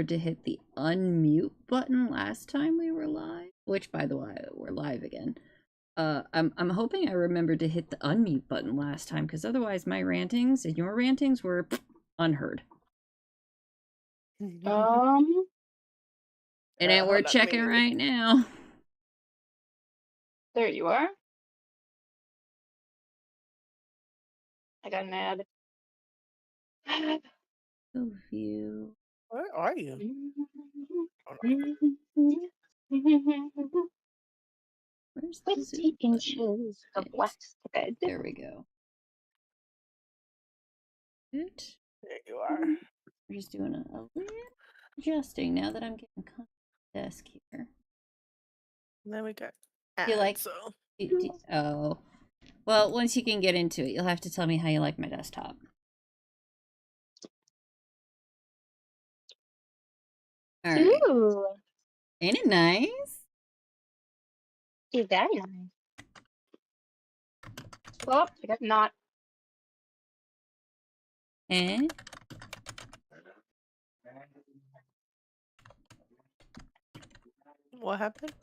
to hit the unmute button last time we were live, which, by the way, we're live again. I'm hoping I remembered to hit the unmute button last time, because otherwise my rantings and your rantings were unheard. Um, And we're checking right now. there you are. I got an ad. Go view. Where are you? Where's the Zoom 20 button? inches of wax thread. There we go. Good. There you are. We're just doing a little adjusting now that I'm getting on the desk here. And then we got You like- so Oh. Well, once you can get into it, you'll have to tell me how you like my desktop. All right. Ooh, Ain't it nice? is very nice. Well, I guess not. Eh? what happened?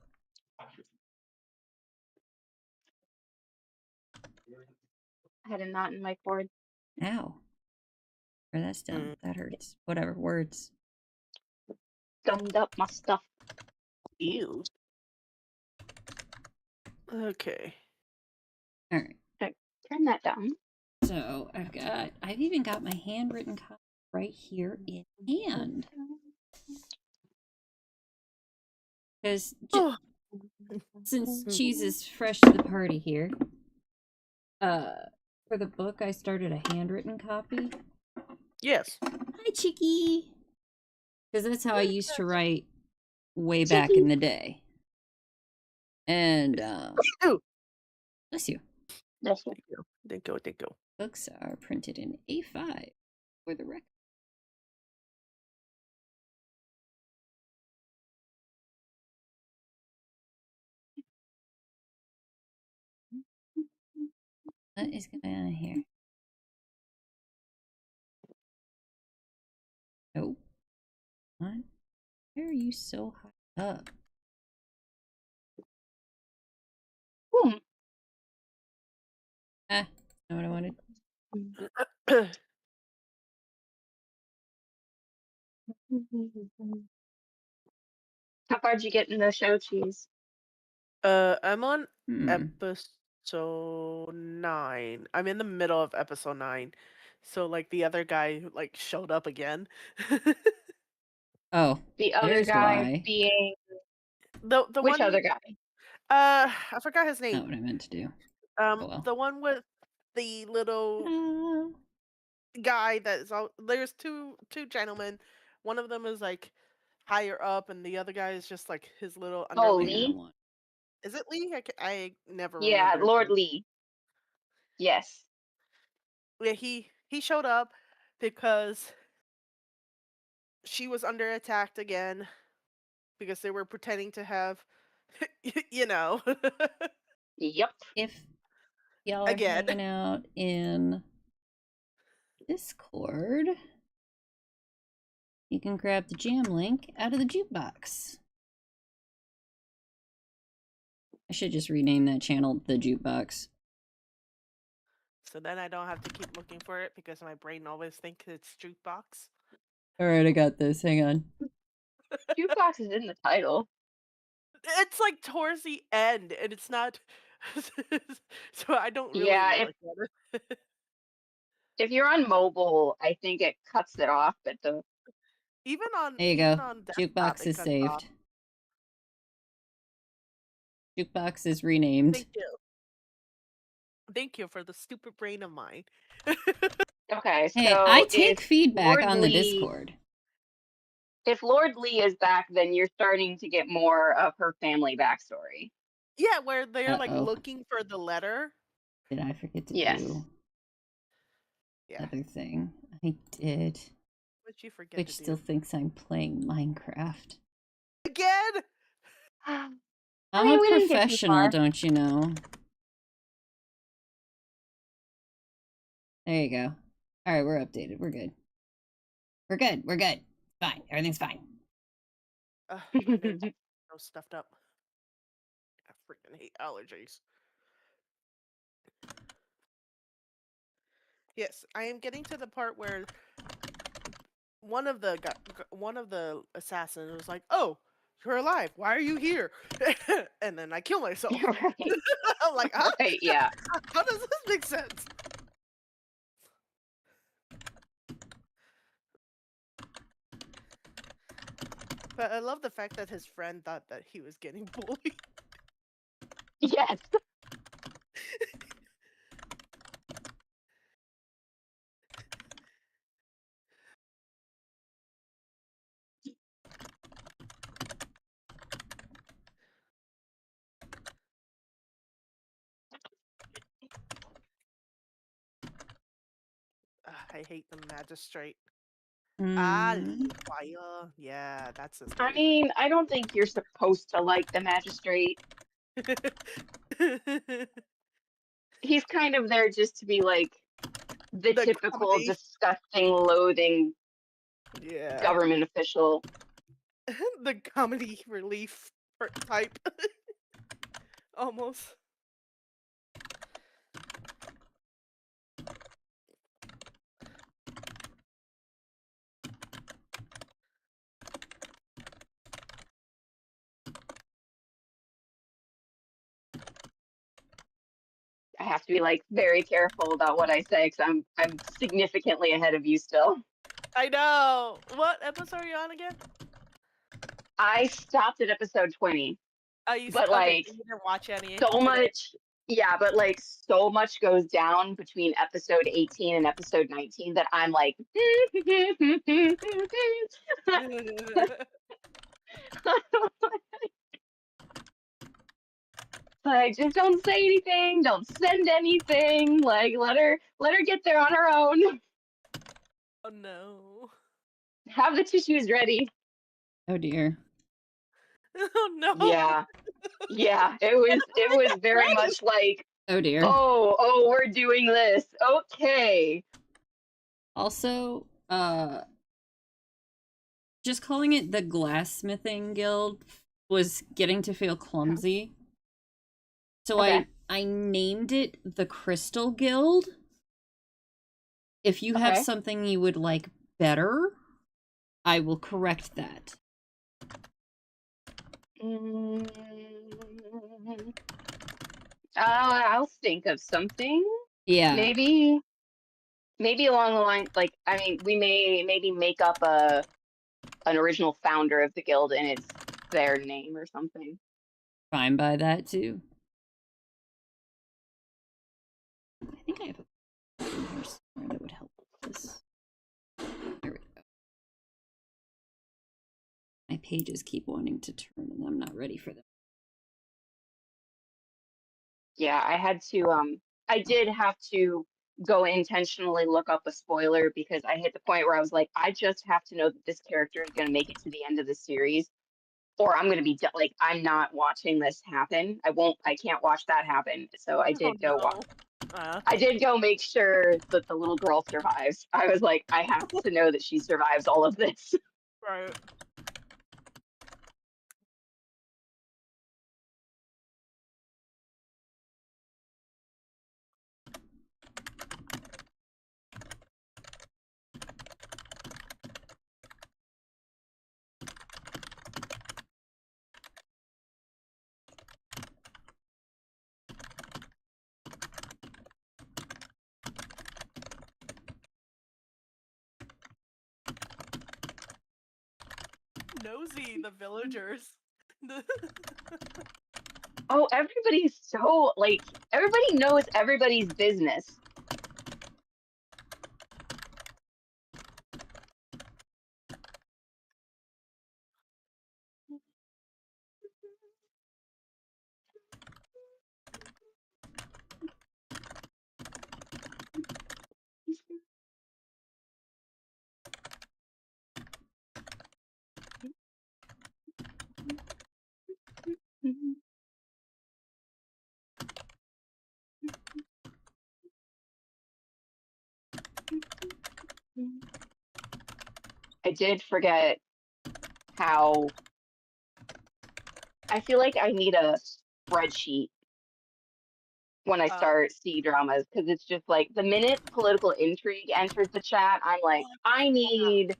I had a knot in my cord. Ow. Or that's dumb. That hurts. Whatever. Words. Gummed up my stuff. Ew. Okay. All right. Turn that down. So I've even got my handwritten copy right here in hand. Because since Cheese is fresh to the party here, for the book I started a handwritten copy. Yes. Hi, Chicky. Because that's how I used to write way back in the day. And bless you. That's it. Thank you. Books are printed in A5 for the record. What is going on here? Oh. What? Why are you so high up? Boom. Ah, not what I wanted. How far did you get in the show, Cheese? I'm on Hmm. episode 9. I'm in the middle of episode 9. So like the other guy like showed up again. Oh, The other there's guy why. being the which one other guy? I forgot his Not name. what I meant to do. well. The one with the little guy that's all there's two gentlemen. One of them is like higher up and the other guy is just like his little Oh, underling. Lee? Is it Lee? I never Yeah, remember. Lord Lee. Yes. Yeah, he showed up because she was under attack again because they were pretending to have you know. Yep. If y'all are Again. hanging out in Discord, you can grab the jam link out of the jukebox. I should just rename that channel the jukebox. So then I don't have to keep looking for it because my brain always thinks it's jukebox. Alright, I got this. Hang on. Jukebox is in the title. It's like towards the end and it's not so I don't really Yeah, look at it. if you're on mobile, I think it cuts it off, but the Even on There you even go. on desktop, Jukebox it is cuts off. saved. Jukebox is renamed. Thank you. Thank you for the stupid brain of mine. okay, Hey, so I take if feedback Lord on the Lee- Discord. If Lord Lee is back, then you're starting to get more of her family backstory. Yeah, where they're like Uh-oh. looking for the letter. Did I forget to Yes. do Yeah. other thing? I did. What'd you forget Which to still do? thinks I'm playing Minecraft. Again? I'm mean, a we didn't get too professional, far. don't you know? There you go. Alright, we're updated. We're good. We're good. Fine. Everything's fine. I made so stuffed up. I freaking hate allergies. Yes, I am getting to the part where one of the assassins was like, "Oh, you're alive. Why are you here?" And then I kill myself. Right. I'm like, "Huh? Right. Yeah. How does this make sense?" But I love the fact that his friend thought that he was getting bullied. Yes. I hate the magistrate. Mm. Fire. Yeah, that's his I name. mean, I don't think you're supposed to like the magistrate. He's kind of there just to be like the The typical comedy. disgusting, loathing Yeah. government official. The comedy relief type. Almost. I have to be like very careful about what I say because I'm significantly ahead of you still. I know. What episode are you on again? I stopped at episode 20, but Okay, like so you didn't watch any so today. much, yeah, but like so much goes down between episode 18 and episode 19 that I'm like, like just don't say anything, don't send anything, like let her get there on her own. Oh no. Have the tissues ready. Oh dear. Oh no. Yeah. Yeah, it was very Ready. much like, Oh dear. oh, we're doing this. Okay. Also, just calling it the Glassmithing Guild was getting to feel clumsy. So Okay. I named it the Crystal Guild. If you have Okay. something you would like better, I will correct that. Mm, I'll think of something. Yeah. Maybe along the line, like, I mean, we may maybe make up an original founder of the guild and it's their name or something. Fine by that too. I think I have a thing here somewhere that would help with this. There we go. My pages keep wanting to turn and I'm not ready for them. Yeah, I did have to go intentionally look up a spoiler because I hit the point where I was like, I just have to know that this character is going to make it to the end of the series or I'm going to be like, I'm not watching this happen. I can't watch that happen. So Oh no. I did go make sure that the little girl survives. I was like, I have to know that she survives all of this. Right. Nosy, the villagers. Oh, everybody's so like everybody knows everybody's business. I did forget how I feel like I need a spreadsheet when I Oh, start C dramas because it's just like the minute political intrigue enters the chat, I'm like, I need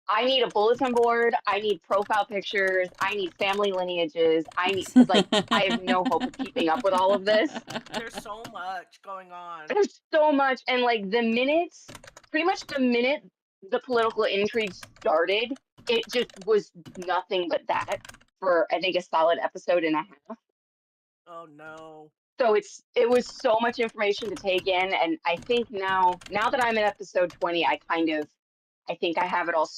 a bulletin board, I need profile pictures, I need family lineages, I need because like I have no hope of keeping up with all of this. there's so much going on. There's so much, and like pretty much the minute the political intrigue started, it just was nothing but that for I think a solid episode and a half. Oh no. So it was so much information to take in, and I think now that I'm in episode 20, I think I have it all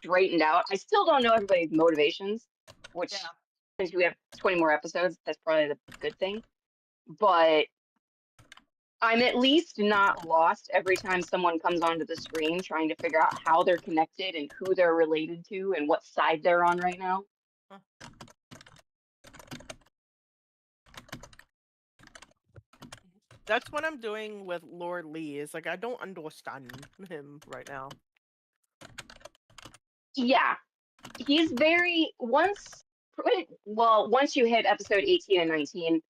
straightened out. I still don't know everybody's motivations, Yeah. which since we have 20 more episodes, that's probably the good thing. But I'm at least not lost every time someone comes onto the screen trying to figure out how they're connected and who they're related to and what side they're on right now. Huh. That's what I'm doing with Lord Lee. Is like I don't understand him right now. Yeah, he's very once you hit episode 18 and 19,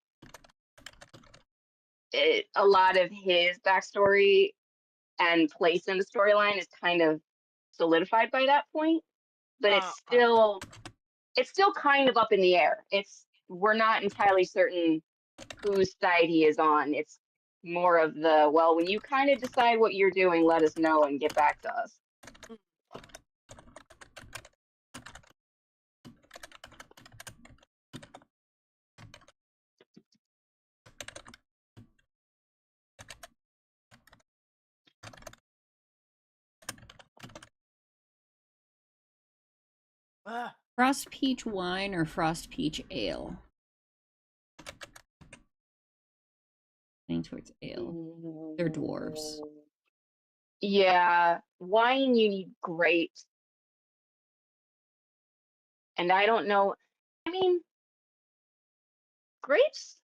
a lot of his backstory and place in the storyline is kind of solidified by that point, but Okay. it's still kind of up in the air. We're not entirely certain whose side he is on. It's more of the, well, when you kind of decide what you're doing, let us know and get back to us. Ugh. Frost peach wine or frost peach ale? Leaning towards ale. They're dwarves. Yeah, wine you need grapes. And I don't know. I mean, grapes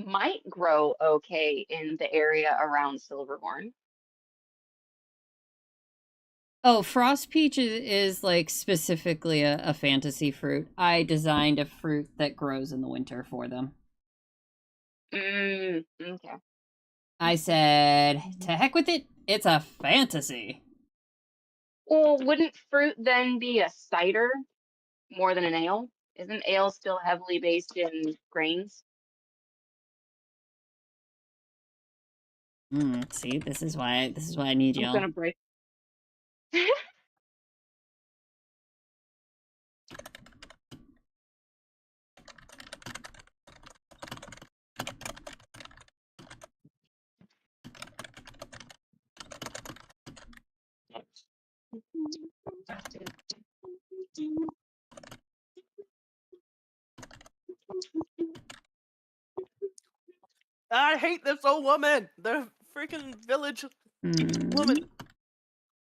might grow okay in the area around Silverhorn. Oh, frost peach is like specifically a fantasy fruit. I designed a fruit that grows in the winter for them. Okay. I said, to heck with it, it's a fantasy. Well, wouldn't fruit then be a cider more than an ale? Isn't ale still heavily based in grains? See, this is why I need I'm y'all. gonna break. I hate this old woman. The freaking village woman.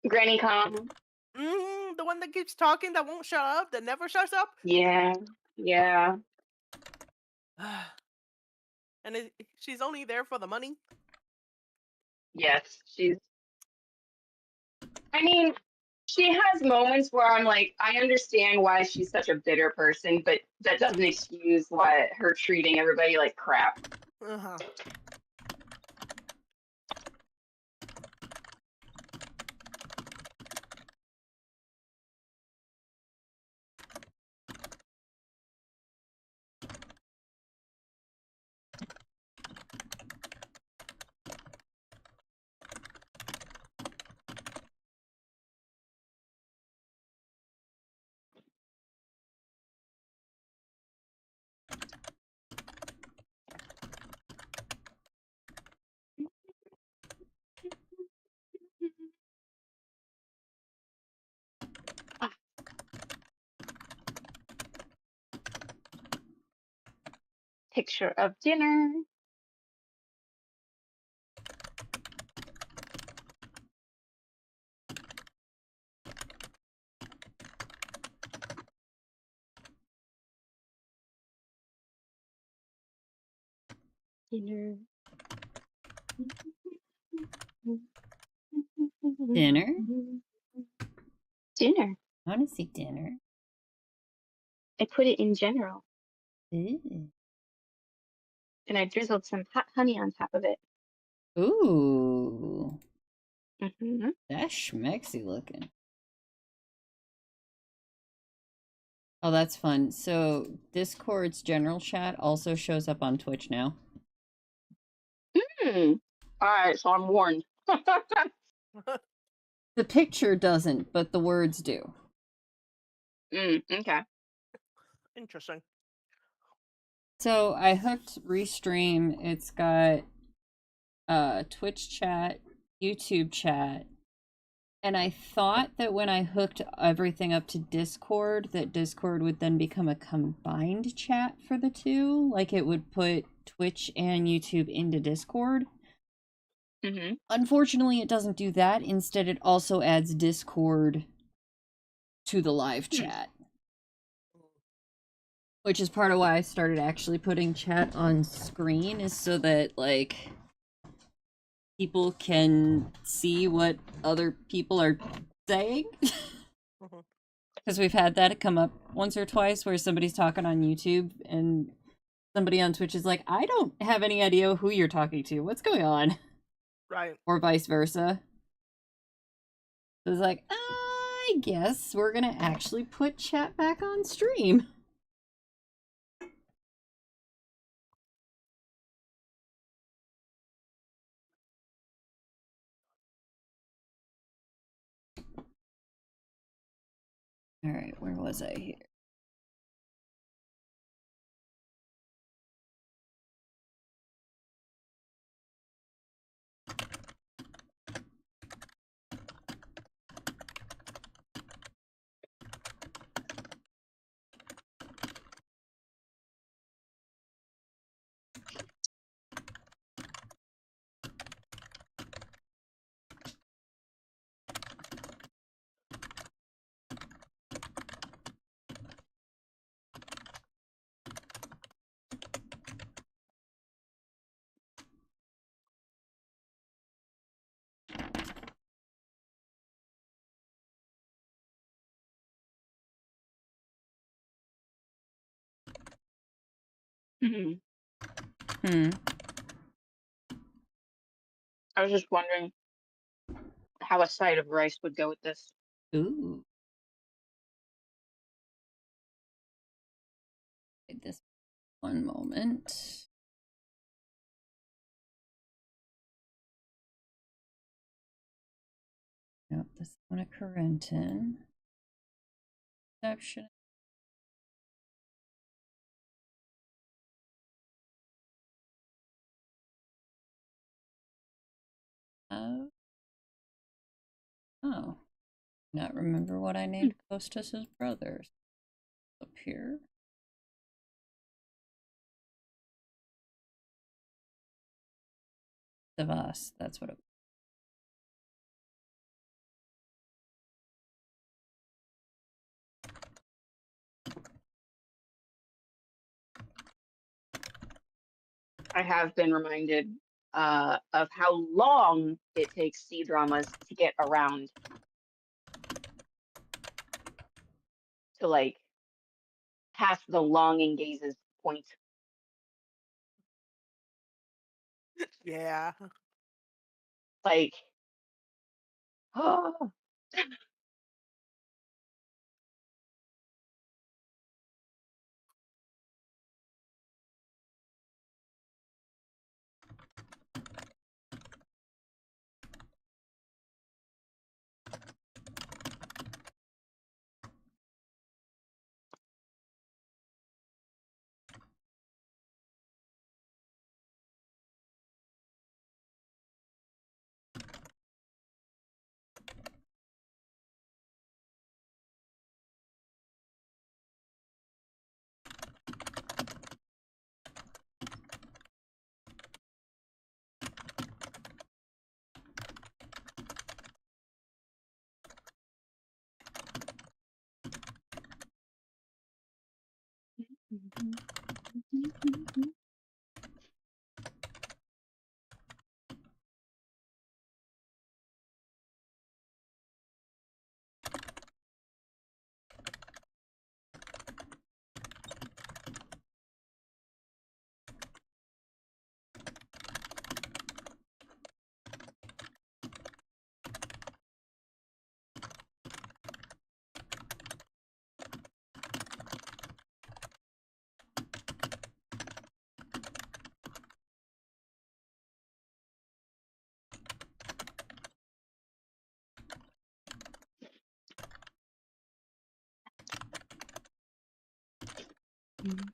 Granny Com. The one that keeps talking, that won't shut up, that never shuts up. Yeah, yeah. And she's only there for the money. Yes, I mean, she has moments where I'm like, I understand why she's such a bitter person, but that doesn't excuse why her treating everybody like crap. Uh-huh. Picture of dinner. Dinner. Dinner? Dinner. I want to see dinner. I put it in general, Ooh. and I drizzled some hot honey on top of it. Ooh. Hmm. That's schmexy looking. Oh, that's fun. So Discord's general chat also shows up on Twitch now. All right, so I'm warned. The picture doesn't, but the words do. Okay. Interesting. So I hooked Restream. It's got Twitch chat, YouTube chat, and I thought that when I hooked everything up to Discord, that Discord would then become a combined chat for the two. Like it would put Twitch and YouTube into Discord. Unfortunately, it doesn't do that. Instead, it also adds Discord to the live chat. Which is part of why I started actually putting chat on screen, is so that, like, people can see what other people are saying. Because we've had that come up once or twice where somebody's talking on YouTube and somebody on Twitch is like, I don't have any idea who you're talking to. What's going on? Right. Or vice versa. So it's like, I guess we're gonna actually put chat back on stream. Alright, where was I here? I was just wondering how a side of rice would go with this. Ooh. Wait, this one moment. Nope, this one a Corentin. Perception. Oh. Not remember what I named Costas's brothers. Up here. Savas, that's what it was. I have been reminded of how long it takes C-dramas to get around to, like, past the longing gazes point. Yeah. Like, oh. Who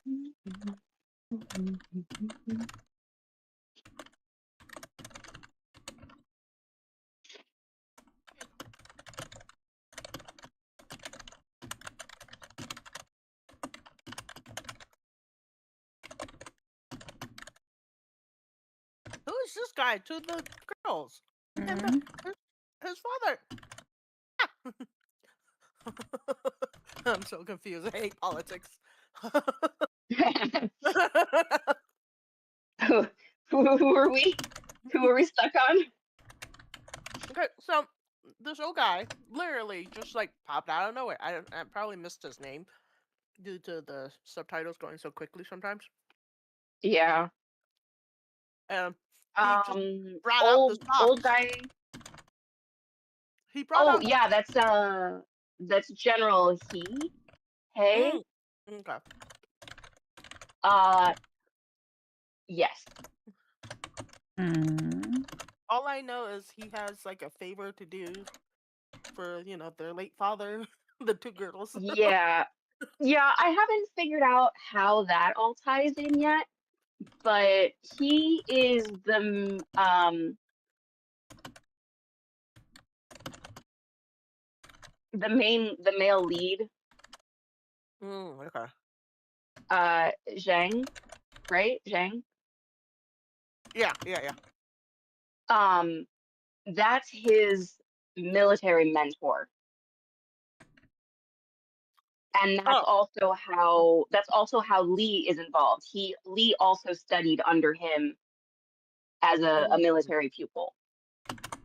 is this guy to the girls? And Mhm. his father. I'm so confused. I hate politics. who, who are we? Who are we stuck on? Okay, so this old guy literally just like popped out of nowhere. I probably missed his name due to the subtitles going so quickly sometimes. Yeah. And he just brought out the Old socks. guy. He brought Oh out the yeah, that's General Hey. mm, okay. Uh, yes. Mhm. All I know is he has like a favor to do for their late father, the two girls. Yeah. Yeah, I haven't figured out how that all ties in yet, but he is the male lead, Okay. Zhang, right? Zhang. Yeah, yeah, yeah. Um, that's his military mentor. And Oh. that's also how Lee is involved. Lee also studied under him as a Mm, military pupil.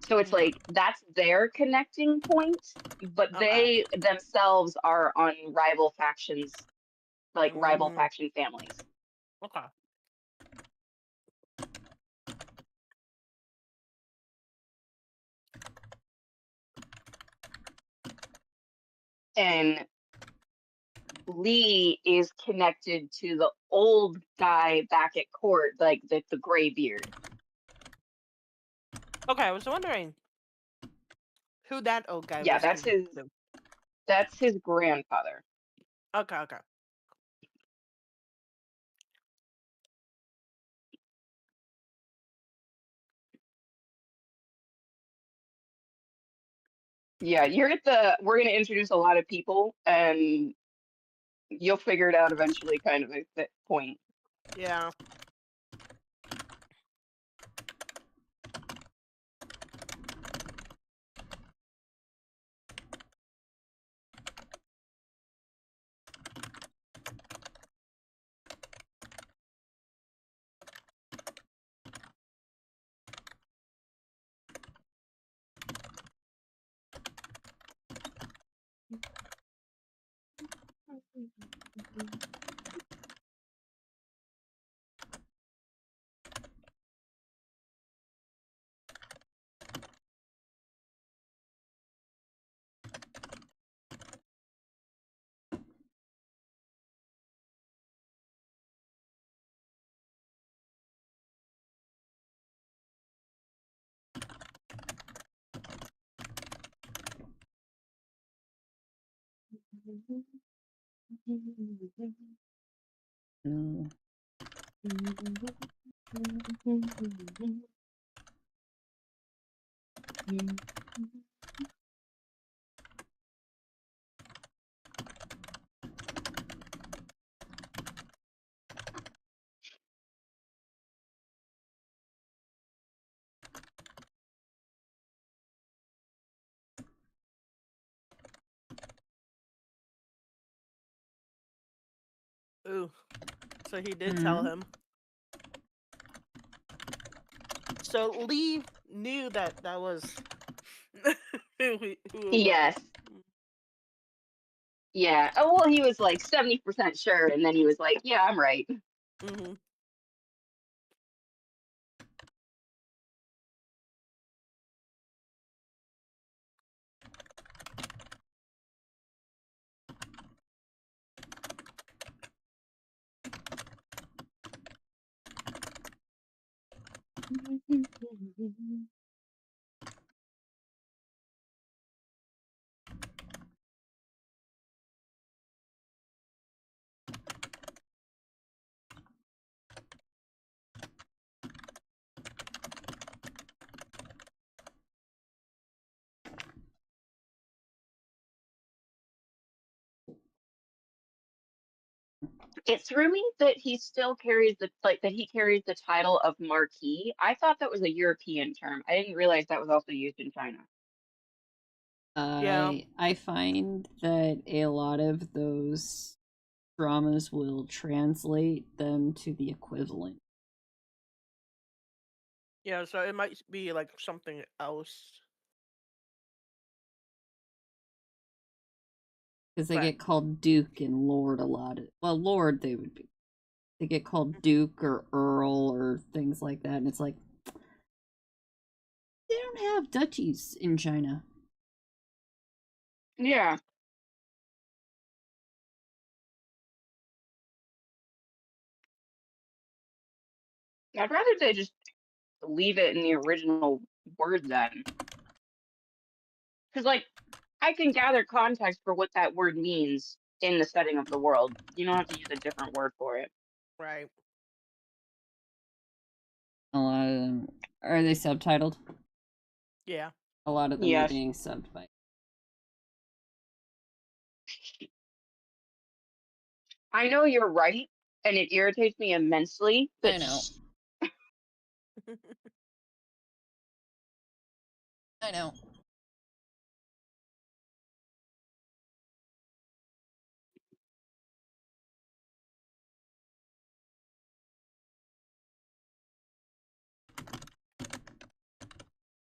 So it's okay. like that's their connecting point, but Okay. they themselves are on rival factions, like rival Mm, faction families. okay. And Lee is connected to the old guy back at court, like the gray beard. Okay, I was wondering who that old guy Yeah, was connected to. that's his grandfather. Okay, okay. Yeah, we're gonna introduce a lot of people and you'll figure it out eventually kind of at that point. Yeah. No. Ooh. So he did tell Mhm. him. So Lee knew that was who it was. Yes. Yeah. Oh well, he was like 70% sure, and then he was like, "Yeah, I'm right." Mm-hmm. It threw me that he still carries that he carries the title of Marquis. I thought that was a European term. I didn't realize that was also used in China. Yeah. I find that a lot of those dramas will translate them to the equivalent Yeah, so it might be like something else. because they But get called Duke and Lord a lot. Well, Lord they would be. They get called Duke or Earl or things like that, and it's like they don't have duchies in China. Yeah. I'd rather they just leave it in the original word then. Because, like, I can gather context for what that word means in the setting of the world. You don't have to use a different word for it. right. A lot of them are they subtitled? Yeah. A lot of them are Yes. being subbed by. I know you're right, and it irritates me immensely, but I know. I know.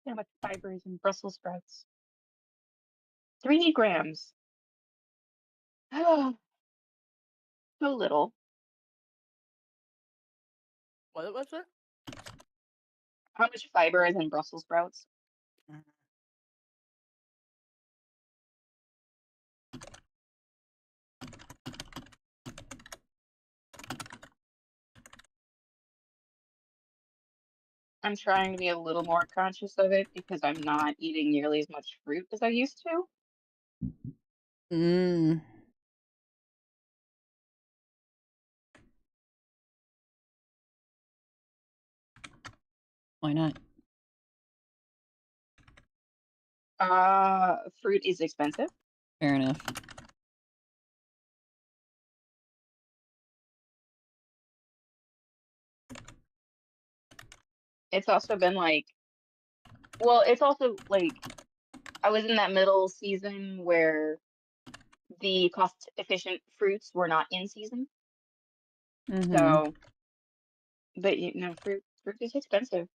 how much fiber is in Brussels sprouts? 3 grams. Oh, so little. What was it? How much fiber is in Brussels sprouts? Mhm. I'm trying to be a little more conscious of it because I'm not eating nearly as much fruit as I used to. Mm. Why not? Fruit is expensive. Fair enough. It's also been like, well, it's also like I was in that middle season where the cost efficient fruits were not in season. Mm-hmm. So, but fruit is expensive.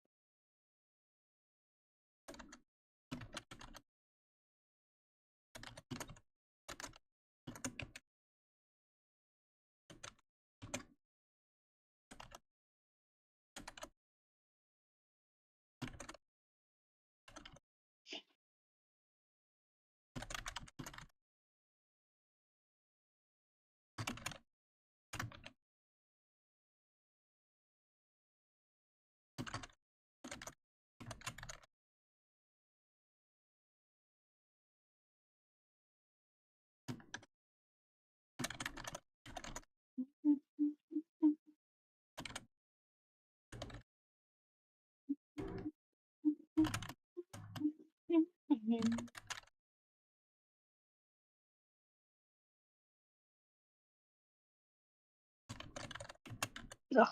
Ugh,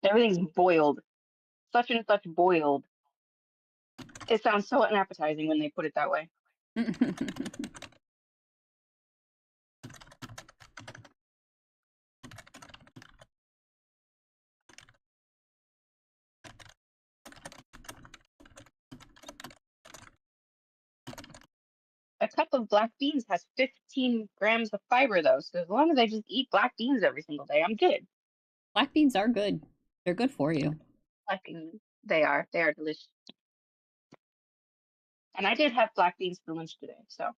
everything's boiled. Such and such boiled. It sounds so unappetizing when they put it that way. A cup of black beans has 15 grams of fiber, though. So as long as I just eat black beans every single day, I'm good. Black beans are good. They're good for you. Black beans, they are. They are delicious. And I did have black beans for lunch today, so.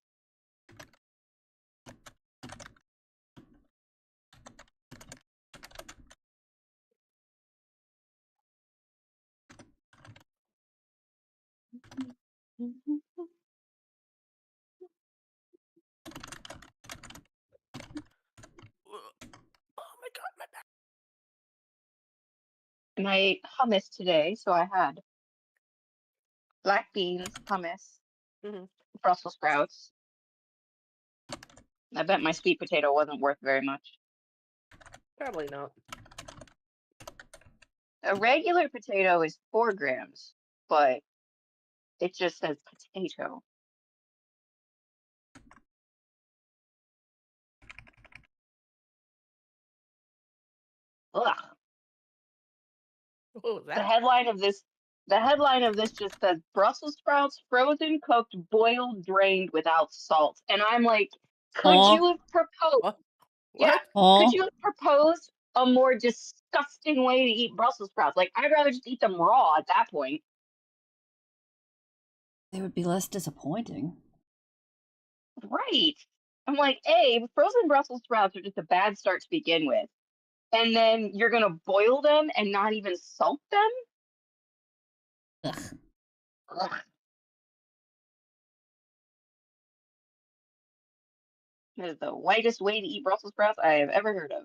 Oh my god, my back. And I ate hummus today, so I had black beans, hummus, Mhm. Brussels sprouts. I bet my sweet potato wasn't worth very much. Probably not. A regular potato is 4 grams, but it just says potato. Ugh. What was The that? headline of this the headline of this just says Brussels sprouts frozen, cooked, boiled, drained without salt. And I'm like, could Aw. you have proposed What? yeah, What? could Aw. you have proposed a more disgusting way to eat Brussels sprouts? Like I'd rather just eat them raw at that point. They would be less disappointing. Right. I'm like, A, frozen Brussels sprouts are just a bad start to begin with. And then you're gonna boil them and not even salt them? Ugh. Ugh. That is the whitest way to eat Brussels sprouts I have ever heard of.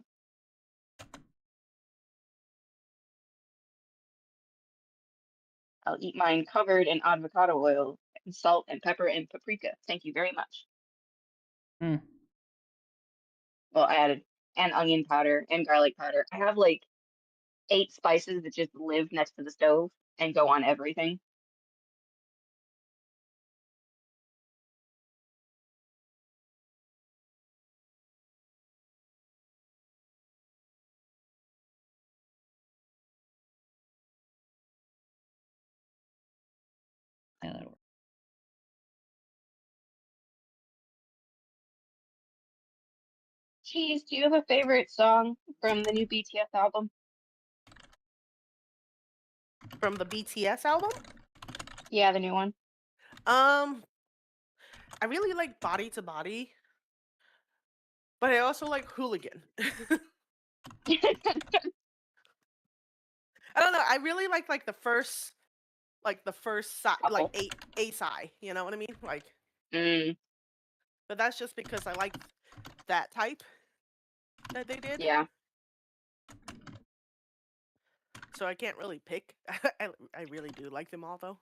I'll eat mine covered in avocado oil and salt and pepper and paprika. Thank you very much. Mm. Well, I added and onion powder and garlic powder. I have like 8 spices that just live next to the stove and go on everything. Yeah, that'll work. Cheese, do you have a favorite song from the new BTS album? From the BTS album? Yeah, the new one. I really like Body to Body, but I also like Hooligan. I don't know. I really like the first side, like Couple. a side. You know what I mean? Like, Mm, but that's just because I like that type that they did. yeah. So I can't really pick. I really do like them all though.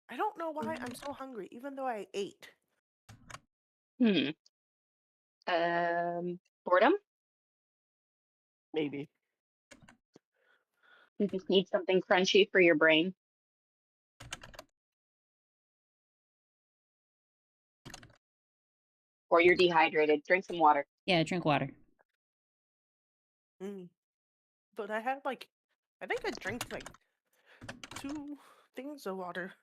I don't know why I'm so hungry, even though I ate. Hmm. Boredom? Maybe. You just need something crunchy for your brain. Or you're dehydrated. Drink some water. Yeah, drink water. Mm. But I had I think I drank like 2 things of water.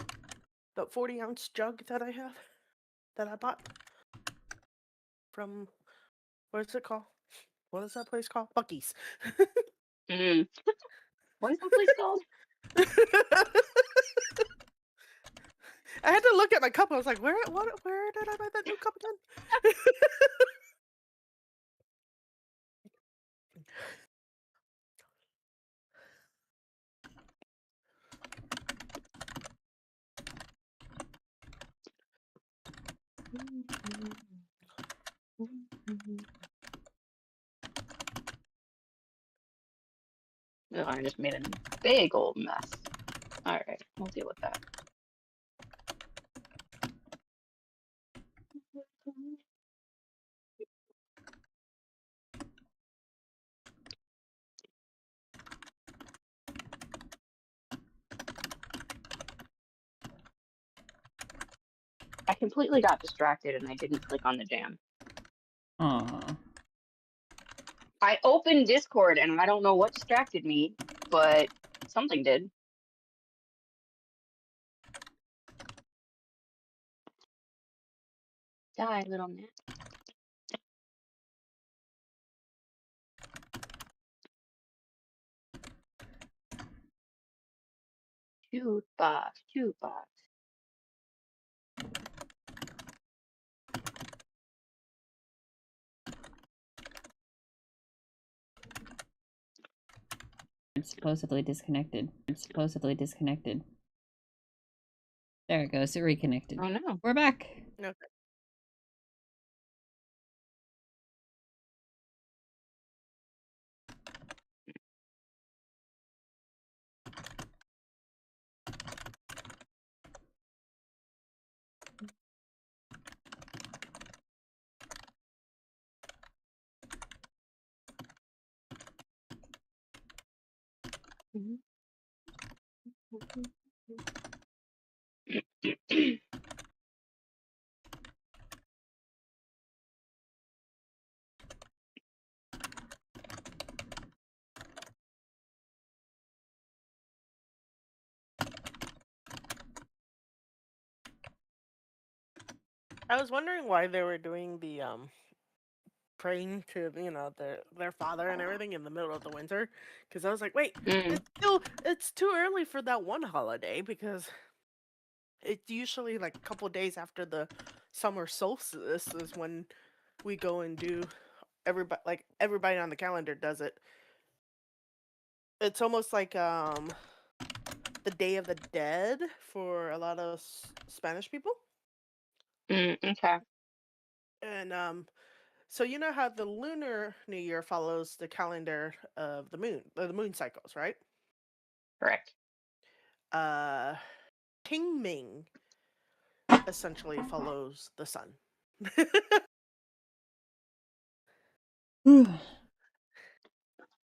The 40-ounce jug that I have, that I bought from, what is it called? What is that place called? Bucky's. Mm. What is that place called? I had to look at my cup. I was like, where did I buy that new cup again? Oh, I just made a big old mess. Alright, we'll deal with that. I completely got distracted and I didn't click on the jam. Aw. I opened Discord and I don't know what distracted me, but something did. Die, little gnat. Jukebox, jukebox. I'm supposedly disconnected. I'm supposedly disconnected. There it goes. It reconnected. Oh no. We're back. Okay. I was wondering why they were doing the praying to their father and everything in the middle of the winter, because I was like, wait, Mm. it's too early for that one holiday, because it's usually like a couple days after the summer solstice is when we go and do everybody on the calendar does it. It's almost like the Day of the Dead for a lot of Spanish people. Okay. And so you know how the lunar new year follows the calendar of the moon cycles, right? Correct. Uh Qingming essentially follows the sun.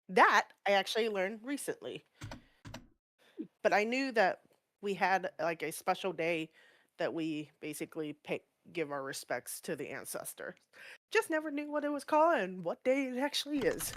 That I actually learned recently. But I knew that we had like a special day that we basically give our respects to the ancestors. Just never knew what it was called and what day it actually is.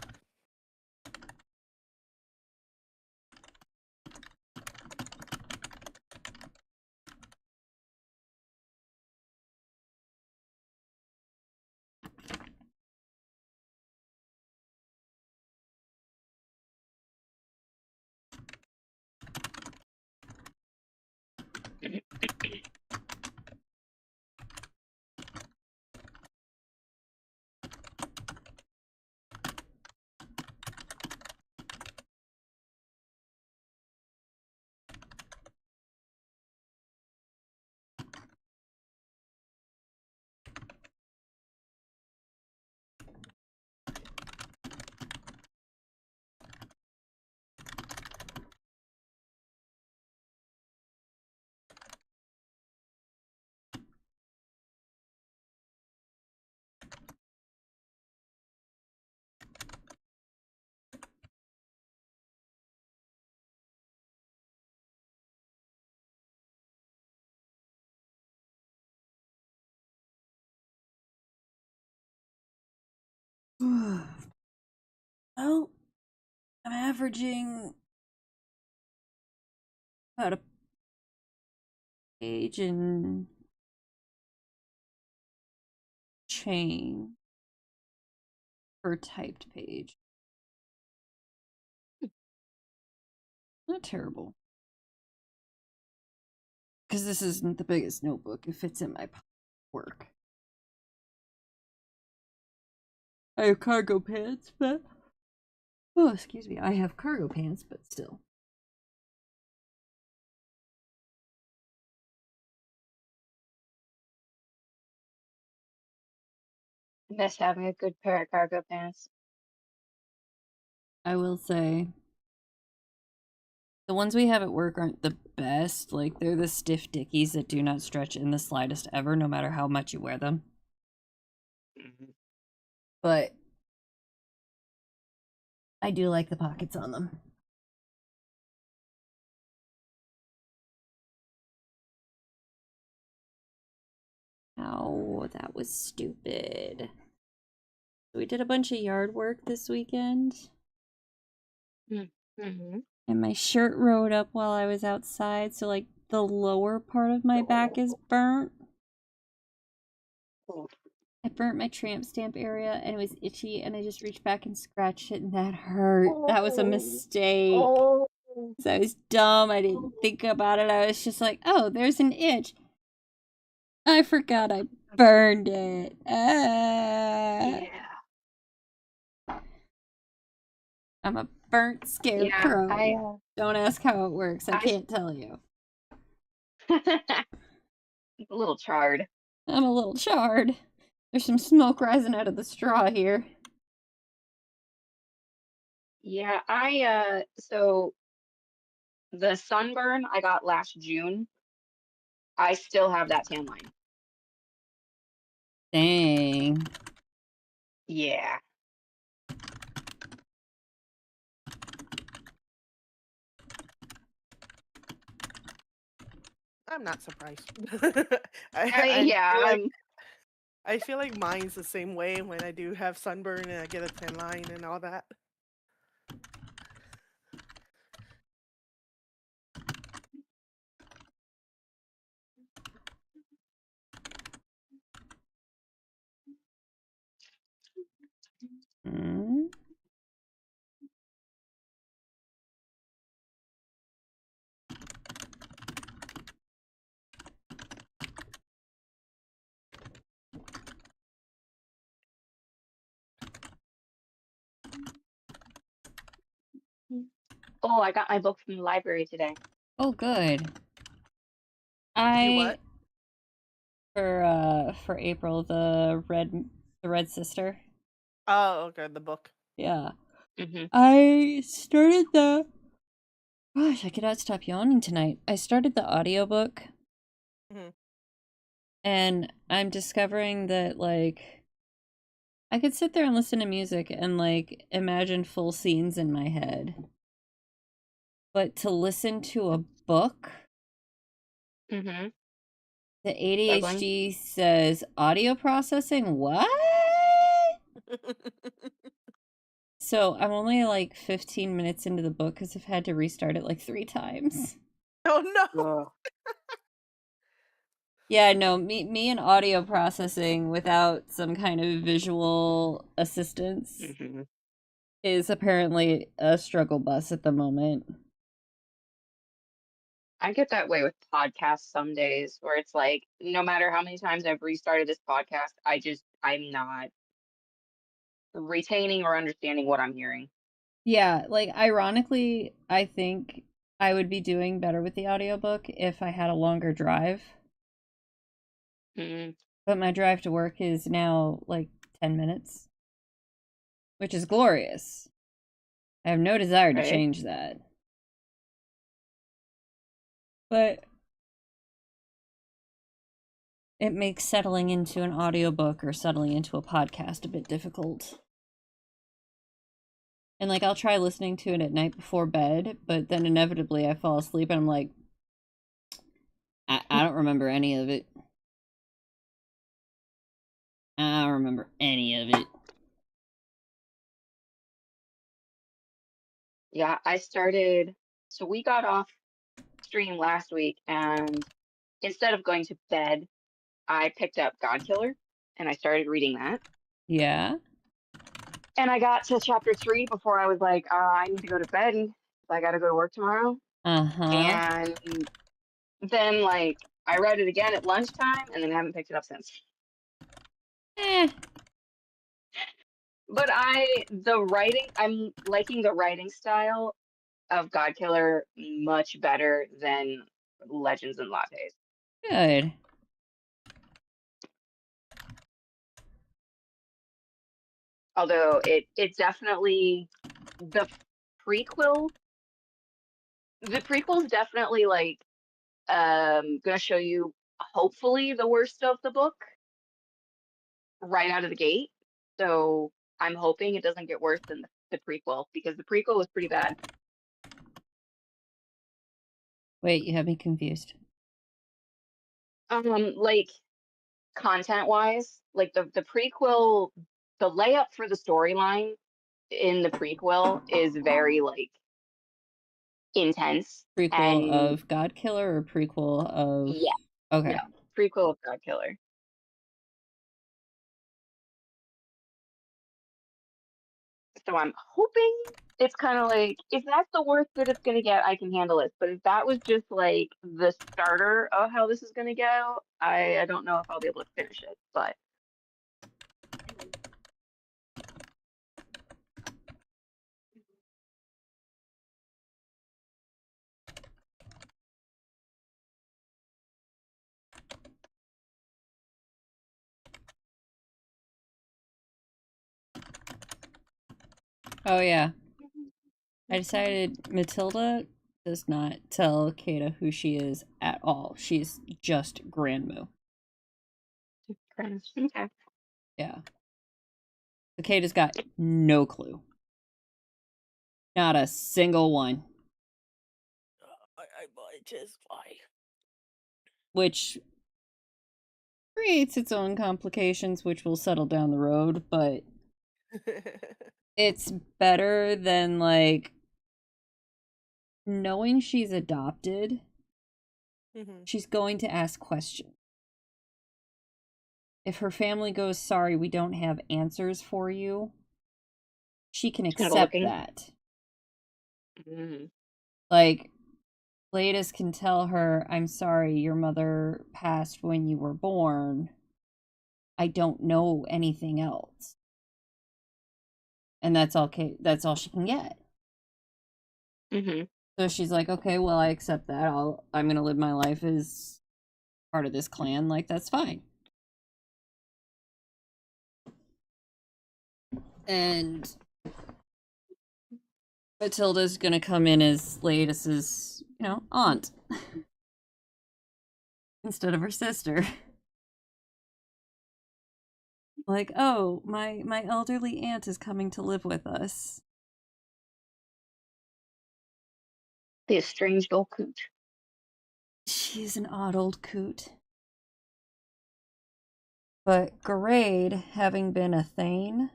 Well, I'm averaging about a page and change per typed page. Not terrible. Because this isn't the biggest notebook. It fits in my work. I have cargo pants, but... Oh, excuse me. I have cargo pants, but still. Miss having a good pair of cargo pants. I will say... The ones we have at work aren't the best. Like, they're the stiff dickies that do not stretch in the slightest ever, no matter how much you wear them. But I do like the pockets on them. Oh, that was stupid. We did a bunch of yard work this weekend. Mm-hmm. And my shirt rode up while I was outside, so like the lower part of my back is burnt. I burnt my tramp stamp area and it was itchy, and I just reached back and scratched it, and that hurt. That was a mistake. Oh. So I was dumb. I didn't think about it. I was just like, oh, there's an itch. I forgot I burned it. Yeah. I'm a burnt scarecrow. Yeah, Don't ask how it works. I can't tell you. a little charred. I'm a little charred. There's some smoke rising out of the straw here. Yeah, so the sunburn I got last June, I still have that tan line. Dang. Yeah. I'm not surprised. I mean, yeah, I feel like mine's the same way when I do have sunburn and I get a tan line and all that. Mm. oh, I got my book from the library today. Oh, good. You I what? for April the red sister. Oh, okay, the book. Yeah. Hmm. I started the Gosh, I cannot stop yawning tonight. I started the audiobook Mhm. and I'm discovering that like I could sit there and listen to music and like imagine full scenes in my head. But to listen to a book, Hmm. the Struggling. ADHD says audio processing. What? So I'm only like 15 minutes into the book because I've had to restart it like 3 times. Oh no. Ugh. Yeah, no, me and audio processing without some kind of visual assistance Hmm. is apparently a struggle bus at the moment. I get that way with podcasts some days where it's like, no matter how many times I've restarted this podcast, I'm not retaining or understanding what I'm hearing. Yeah, like ironically, I think I would be doing better with the audiobook if I had a longer drive. Mm, But my drive to work is now like 10 minutes, which is glorious. I have no desire to right? change that. But it makes settling into an audiobook or settling into a podcast a bit difficult. And like I'll try listening to it at night before bed, but then inevitably I fall asleep and I'm like, I don't remember any of it. I don't remember any of it. Yeah, so we got off stream last week, and instead of going to bed, I picked up Godkiller and I started reading that. Yeah. And I got to chapter 3 before I was like, I need to go to bed. I got to go to work tomorrow. Uh-huh. And then, like, I read it again at lunchtime and then haven't picked it up since. Eh. But I'm liking the writing style of Godkiller much better than Legends and Lattes. Good. Although it definitely the prequel the prequel's definitely like gonna show you hopefully the worst of the book right out of the gate. So I'm hoping it doesn't get worse than the prequel because the prequel was pretty bad. Wait, you have me confused. Like content wise, like the prequel, the layup for the storyline in the prequel is very like intense Prequel and of God Killer or prequel of yeah, no, Okay. prequel of God Killer. So I'm hoping it's kind of like if that's the worst that it's gonna get, I can handle it. But if that was just like the starter of how this is gonna go, I don't know if I'll be able to finish it. But Oh yeah. I decided Matilda does not tell Kata who she is at all. She's just Grandmoo. okay. Yeah. So Kata's got no clue. Not a single one. I might just fly. which creates its own complications, which will settle down the road, but it's better than, like, knowing she's adopted. She's going to ask questions. If her family goes, sorry, we don't have answers for you, she can accept that. Like, Gladys can tell her, I'm sorry, your mother passed when you were born. I don't know anything else. And that's okay. That's all she can get. So she's like, okay, well, I accept that. I'm gonna live my life as part of this clan. Like, that's fine. And Matilda's gonna come in as Laetus's, aunt. Instead of her sister. Like, oh, my elderly aunt is coming to live with us. The estranged old coot. She's an odd old coot. But Garade, having been a Thane,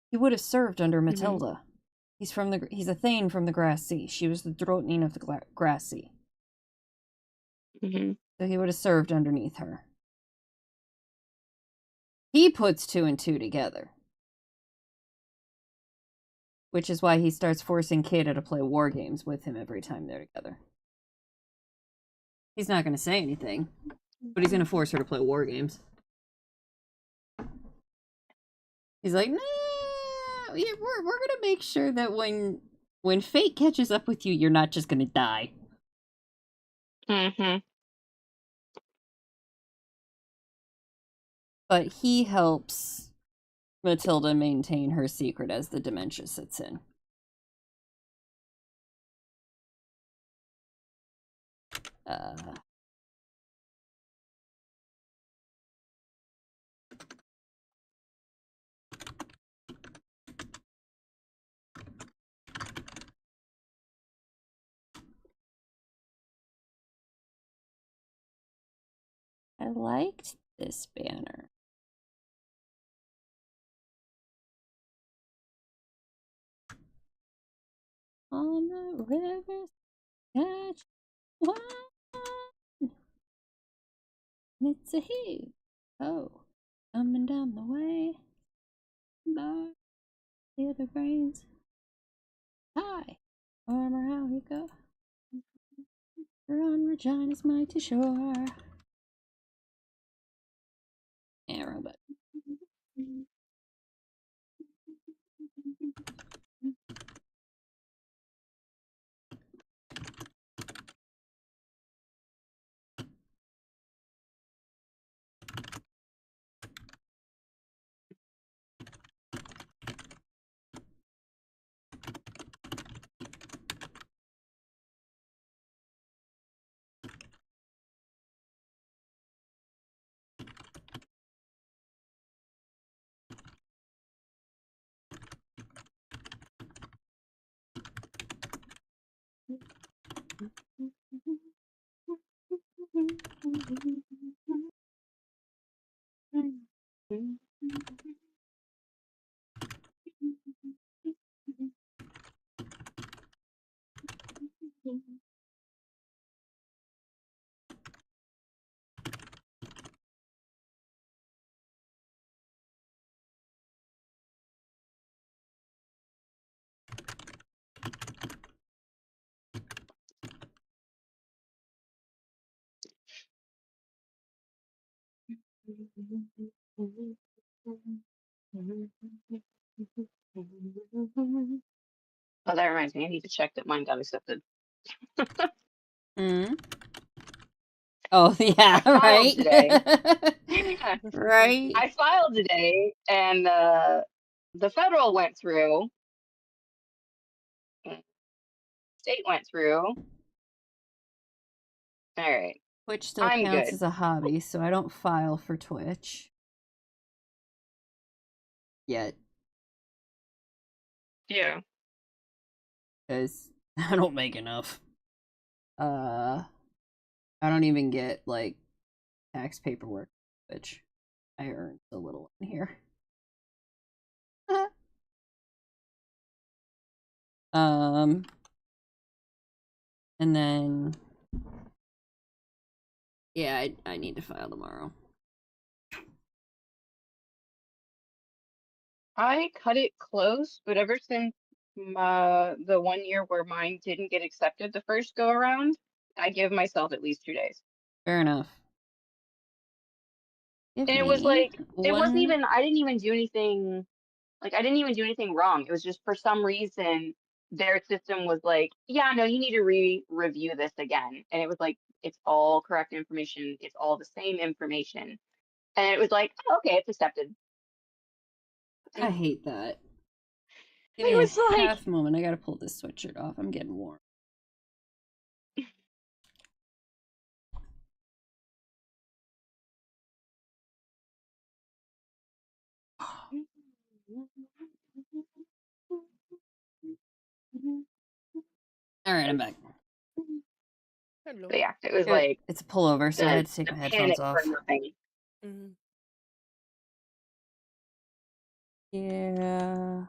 he would have served under Matilda. He's a Thane from the Grass Sea. She was the Drottning of the Grass Sea. So he would have served underneath her. He puts 2 and 2 together. Which is why he starts forcing Kata to play war games with him every time they're together. He's not going to say anything, but he's going to force her to play war games. He's like, nah, we're going to make sure that when fate catches up with you, you're not just going to die. But he helps Matilda maintain her secret as the dementia sets in. I liked this banner. On the river, catch one. And it's a he. Oh, coming down the way. Bar, the other brains. Hi, farmer, how you go? Run Regina's mighty shore. Arrow, but. Oh, that reminds me. I need to check that mine got accepted. Oh, yeah, right? Right? I filed today, and the federal went through. State went through. All right. Twitch still counts as a hobby, so I don't file for Twitch. Yet. Yeah. Because I don't make enough. I don't even get, like, tax paperwork, which I earned a little in here. And then, yeah, I need to file tomorrow. I cut it close, but ever since the 1 year where mine didn't get accepted the first go around, I give myself at least 2 days. Fair enough. Give And it was me like, it wasn't one. even, I didn't even do anything, like, I didn't even do anything wrong. It was just for some reason, their system was like, yeah, no, you need to review this again. And it was like, it's all correct information. It's all the same information. And it was like, oh, okay, it's accepted. I hate that. Give It me was a like, half moment. I gotta pull this sweatshirt off. I'm getting warm. All right, I'm back. Hello. but yeah, it was like It's a pullover, so I had to take my headphones panic for off. nothing. Mhm. Yeah.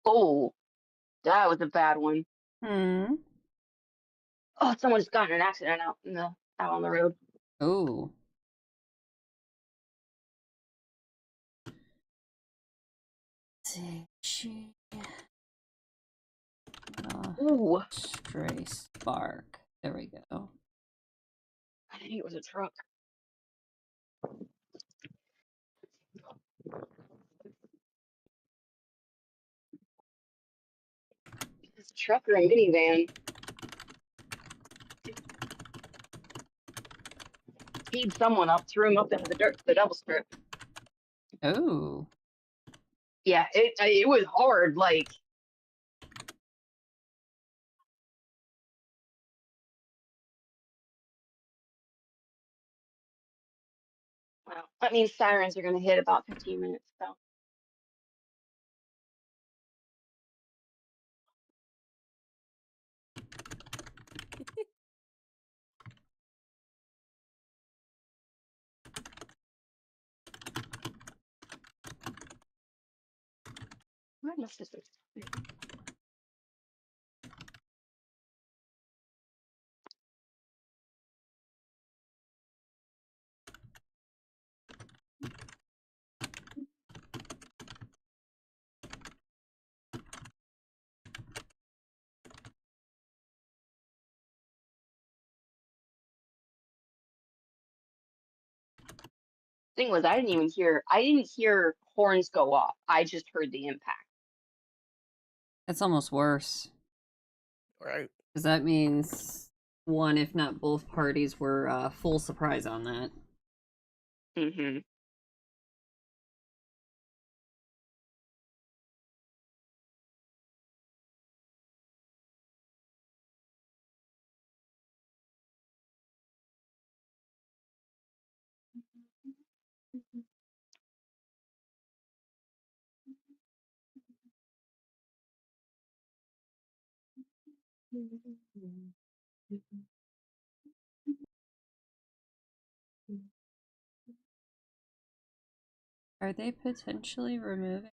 Oh, that was a bad one. Hmm. Oh, someone just got in an accident out on the road. Oh. She. Ooh, Stray spark. There we go. I think it was a truck. It's a truck or a minivan. Speed someone up, threw him up into the dirt, the double strip. Oh. Yeah, it was hard. Like, well, that means sirens are gonna hit about 15 minutes. So. Where my sisters? Thing was, I didn't hear horns go off. I just heard the impact. It's almost worse. Right. Because that means one, if not both parties, were full surprise on that. Mm-hmm. Are they potentially removing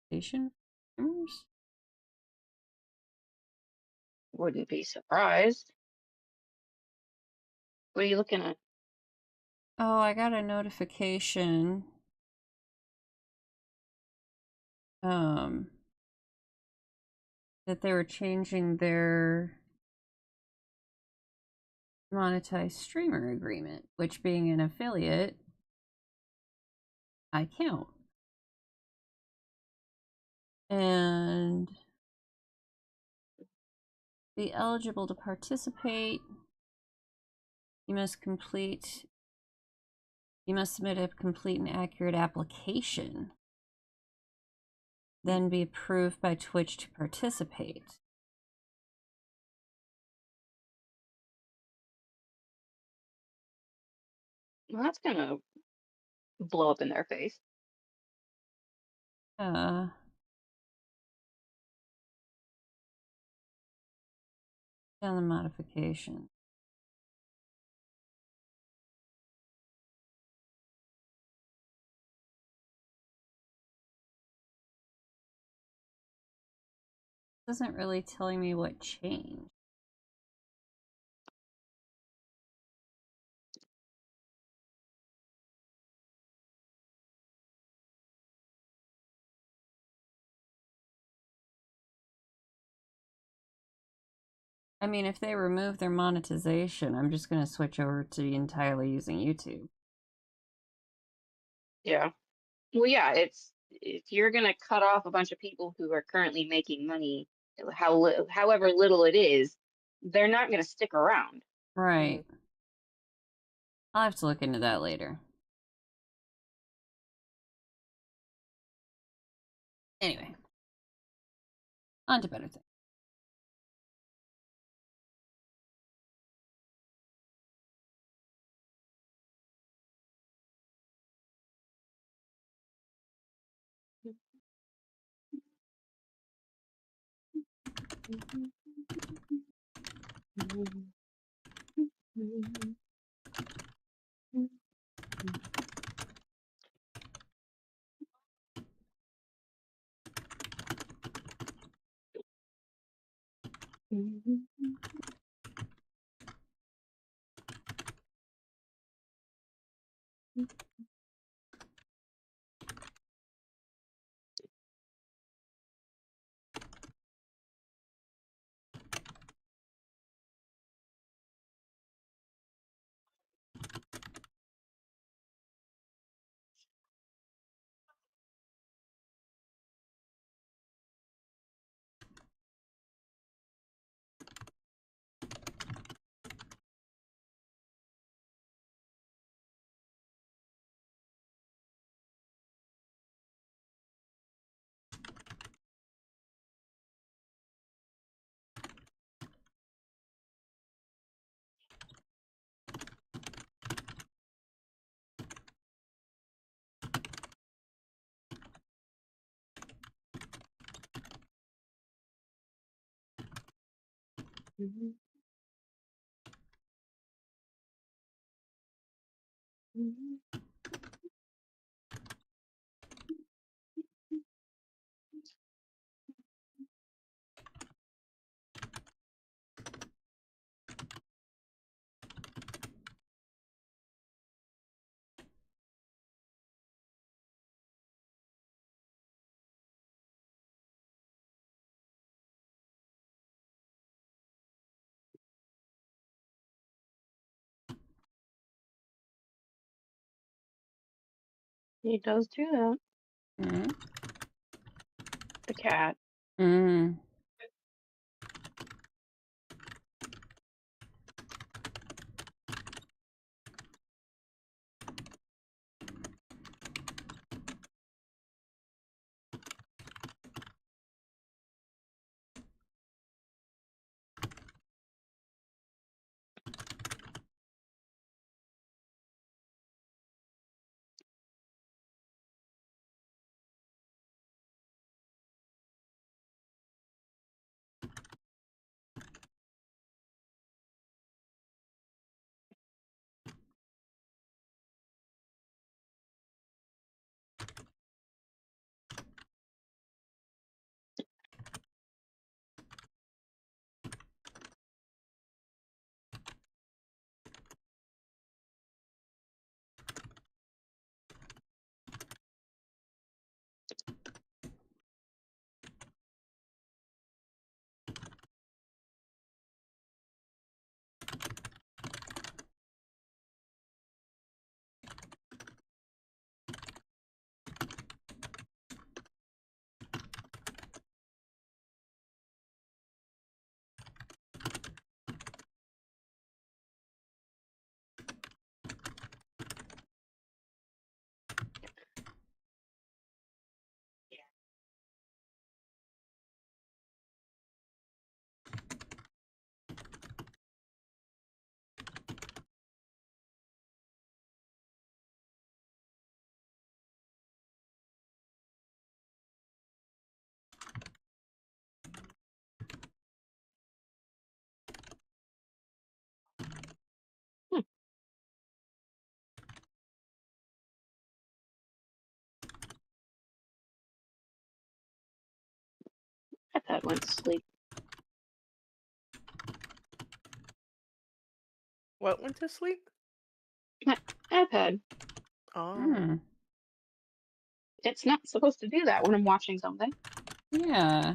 station streamers? Wouldn't be surprised. What are you looking at? Oh, I got a notification. That they were changing their monetized streamer agreement, which being an affiliate, I count. And be eligible to participate, you must submit a complete and accurate application, then be approved by Twitch to participate. Well, that's gonna blow up in their face. Down the modification. Doesn't really telling me what changed. I mean, if they remove their monetization, I'm just going to switch over to entirely using YouTube. Yeah. Well, yeah, it's if you're gonna cut off a bunch of people who are currently making money, however little it is, they're not gonna stick around. Right. I'll have to look into that later. Anyway. On to better things. He does do that. Mm. The cat. Mm. Hmm. iPad went to sleep. What went to sleep? My iPad. Oh. Mm. It's not supposed to do that when I'm watching something. Yeah.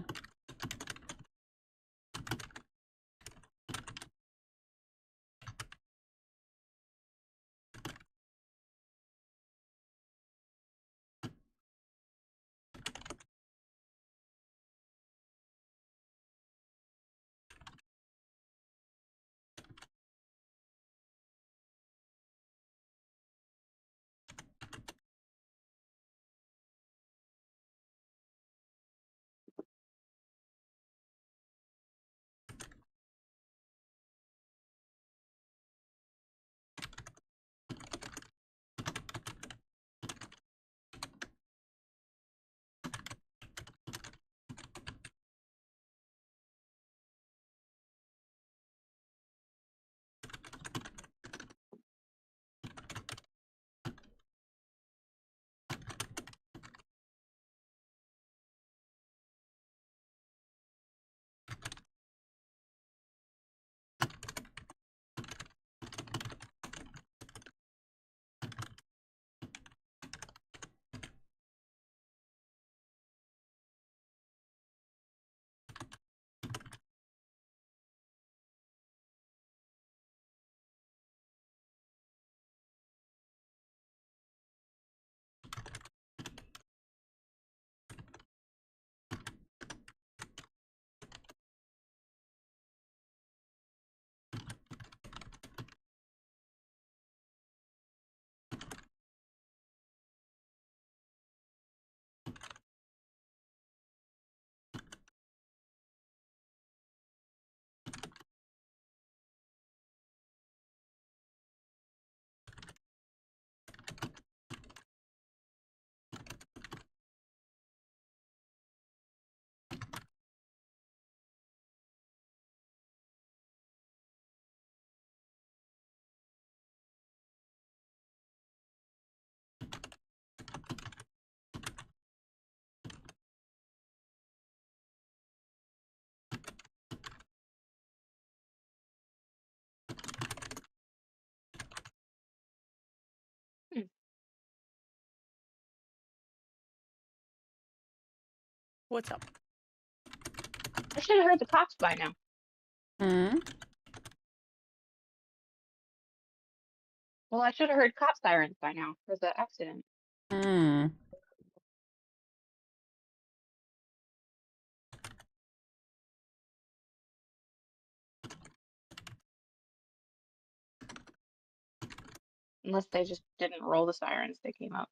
Hmm. What's up? I should have heard the cops by now. Mm. Well, I should have heard cop sirens by now for the accident. Mm. Unless they just didn't roll the sirens that came up.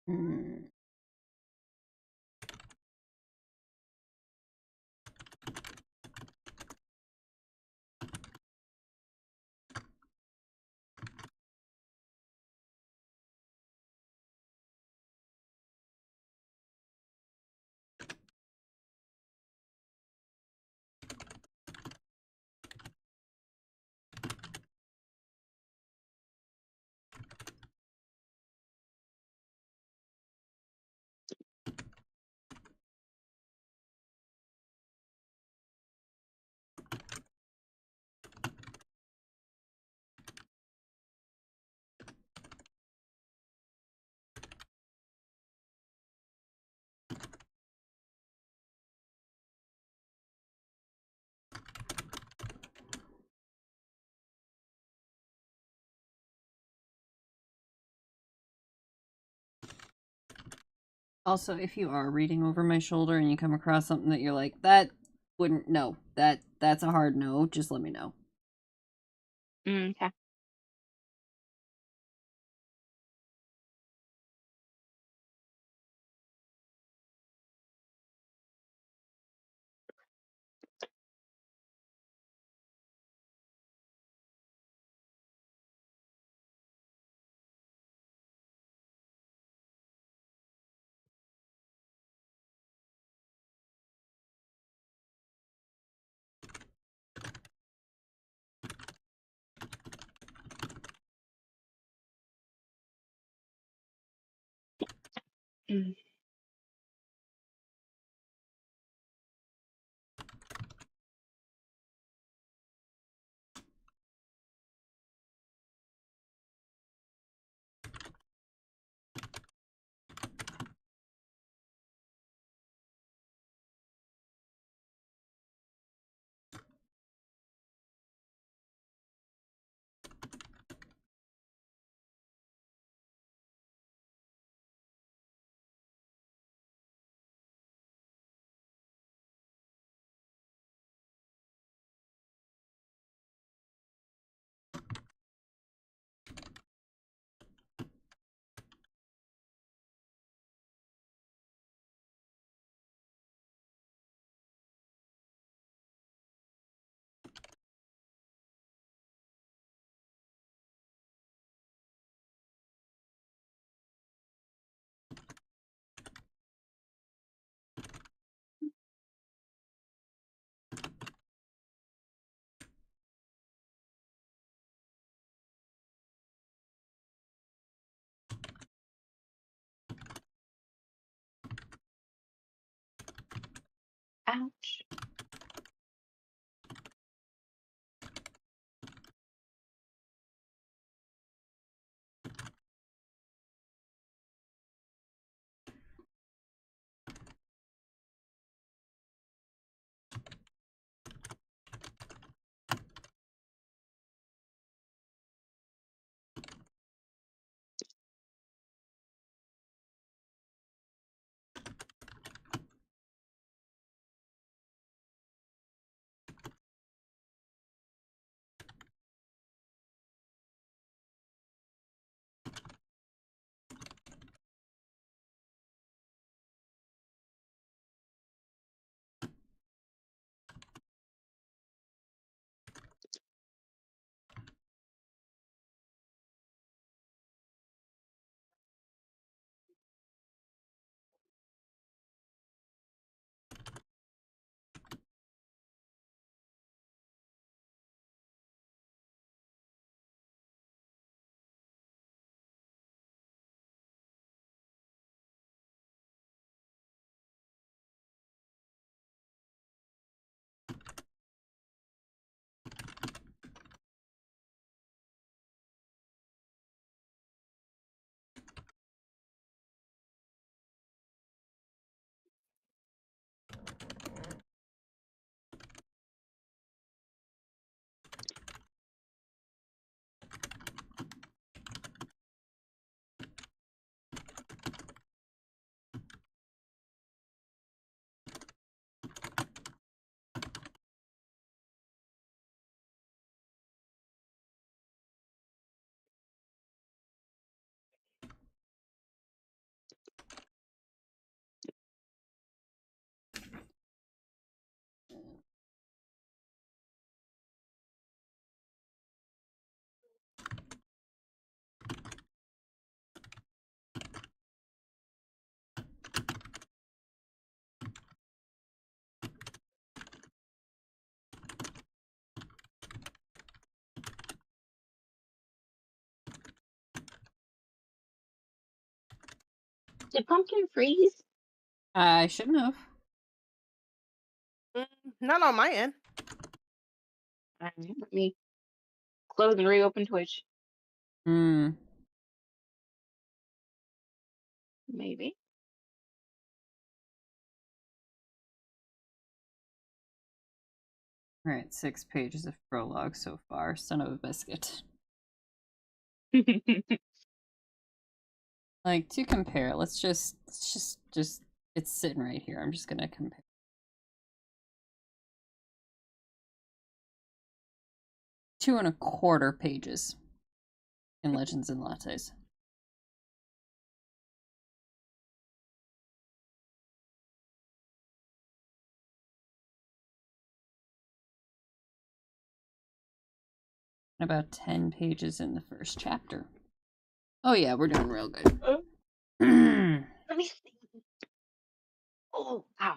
Hmm. Also, if you are reading over my shoulder and you come across something that you're like, that wouldn't, no, that's a hard no, just let me know. Okay. Mm. Ouch. Did Pumpkin freeze? I shouldn't have. Not on my end. Alright, let me close and reopen Twitch. Hmm. Maybe. All right, 6 pages of prologue so far. Son of a biscuit. Like, to compare, let's just it's sitting right here. I'm just gonna compare. 2.25 pages in Legends and Lattes. About 10 pages in the first chapter. Oh yeah, we're doing real good. Let me see. Oh, ow.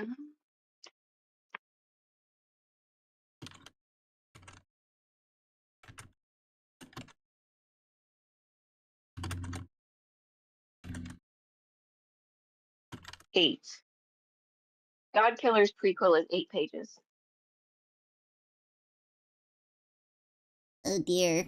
Um, 8. Godkiller's prequel is 8 pages. Oh dear.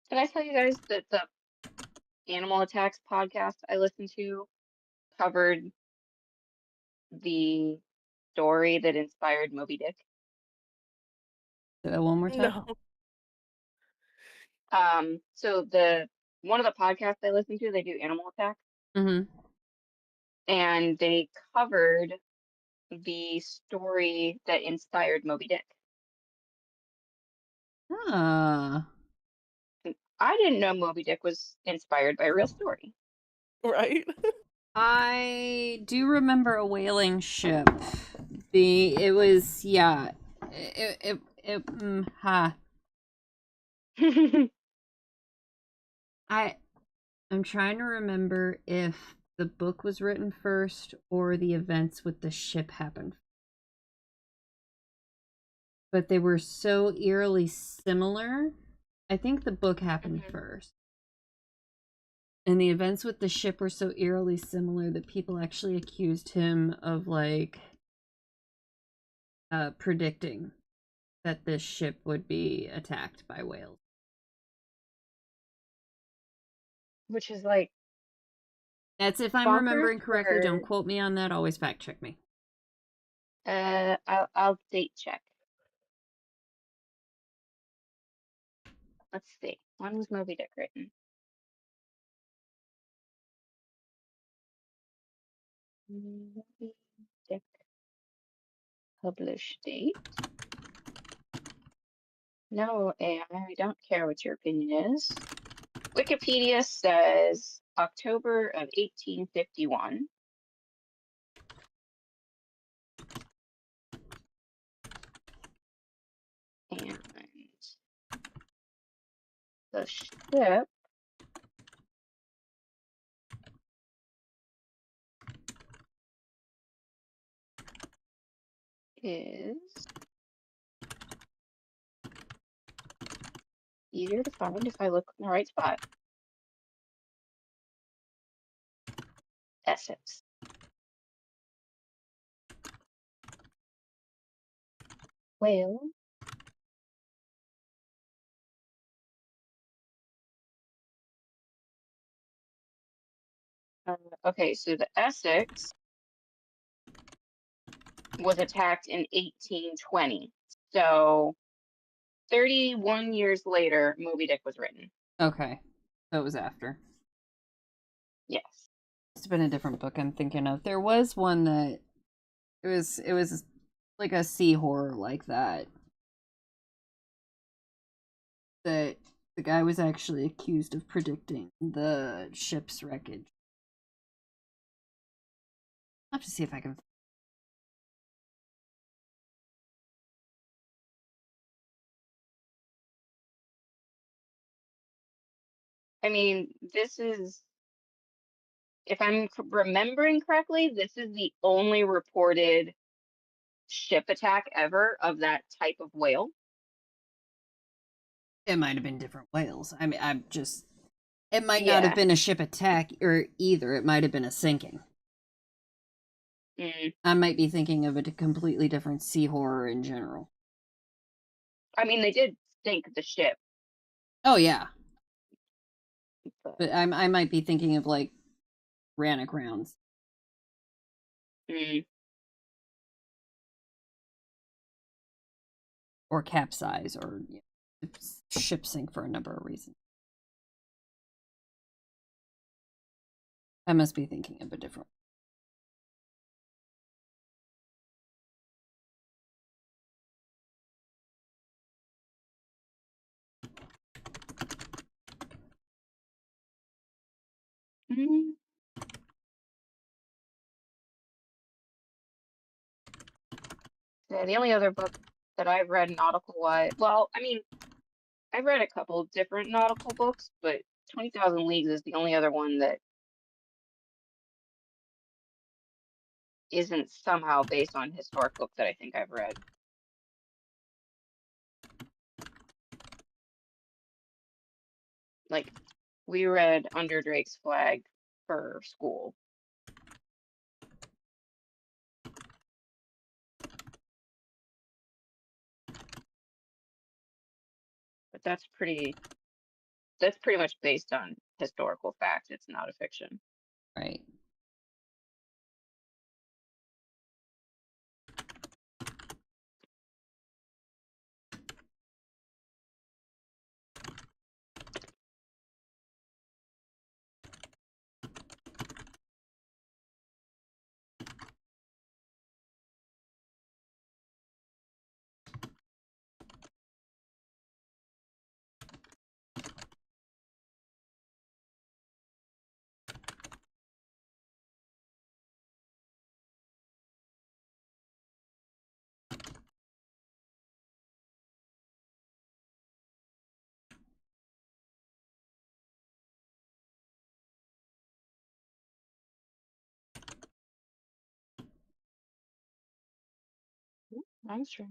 Did I tell you guys that the Animal Attacks podcast I listened to covered the story that inspired Moby Dick? Say that one more time. No. So one of the podcasts I listen to, they do Animal Attacks, Mm-hmm. and they covered the story that inspired Moby Dick. Ah. I didn't know Moby Dick was inspired by a real story. Right? I do remember a whaling ship. It was yeah. I'm trying to remember if the book was written first or the events with the ship happened. But they were so eerily similar. I think the book happened first. And the events with the ship were so eerily similar that people actually accused him of like predicting that this ship would be attacked by whales. Which is like That's if I'm bonkers remembering correctly. for- Don't quote me on that. Always fact check me. I'll date check. Let's see. When was Moby Dick written? Moby Dick published date. No, AI, I don't care what your opinion is. Wikipedia says October of 1851. And the ship is easier to find if I look in the right spot. Essex. Well, okay, so the Essex was attacked in 1820. So 31 years later, Moby Dick was written. Okay. That was after. Yes. It's been a different book I'm thinking of. There was one that it was like a sea horror like that. That the guy was actually accused of predicting the ship's wreckage. I'll have to see if I can. I mean, this is, if I'm remembering correctly, this is the only reported ship attack ever of that type of whale. It might have been different whales. I mean, I'm just. It might not have Yeah. been a ship attack or either. It might have been a sinking. Mm. I might be thinking of a completely different sea horror in general. I mean, they did sink the ship. Oh yeah, But, but I might be thinking of like ran agrounds. Or capsize or ship sink for a number of reasons. I must be thinking of a different Mm, yeah, the only other book that I've read nautical wise, well, I mean, I've read a couple different nautical books, but 20,000 Leagues is the only other one that isn't somehow based on historic book that I think I've read. Like, we read Under Drake's Flag for school. But that's pretty much based on historical fact. It's not a fiction. Right. That's true.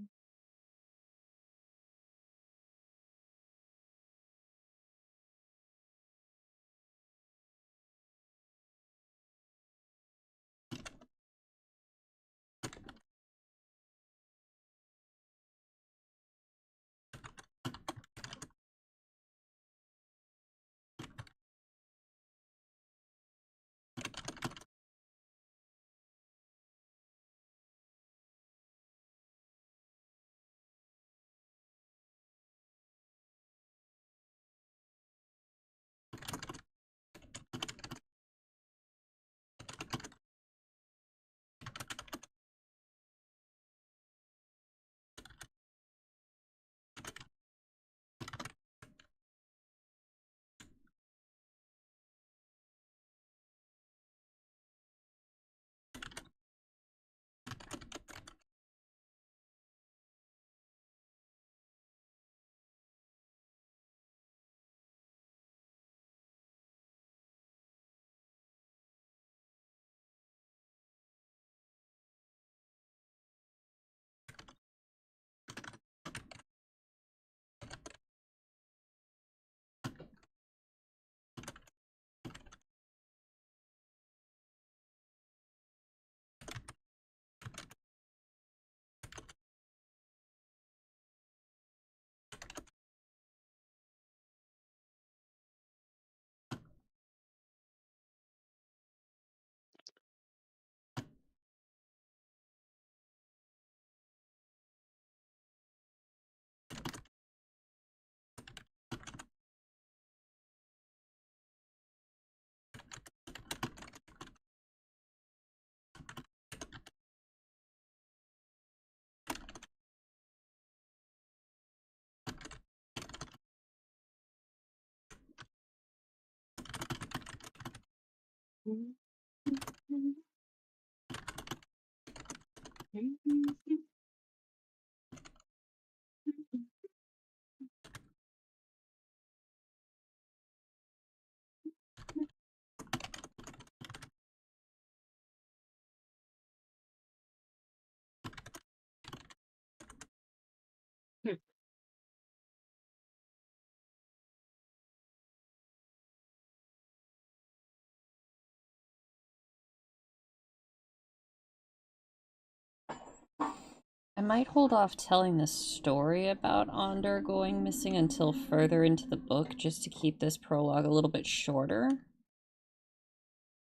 I might hold off telling the story about Onder going missing until further into the book just to keep this prologue a little bit shorter.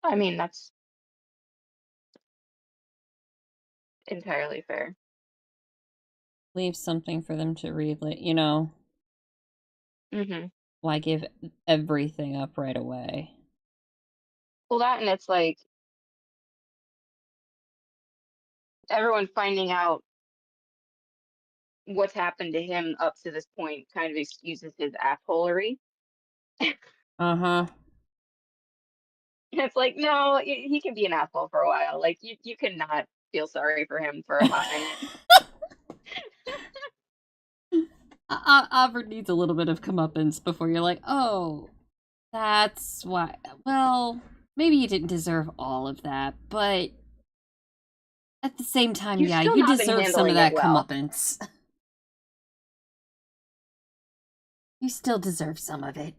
I mean, that's entirely fair. Leave something for them to read, you know, Hmm. why give everything up right away? Well, that and it's like everyone finding out what's happened to him up to this point kind of excuses his assholery. Uh-huh. It's like, no, he can be an asshole for a while. Like you cannot feel sorry for him for a hot minute. Albert needs a little bit of comeuppance before you're like, oh, that's why. Well, maybe you didn't deserve all of that, but at the same time, You've yeah, still you not been deserve some of handling it that well. comeuppance. You still deserve some of it.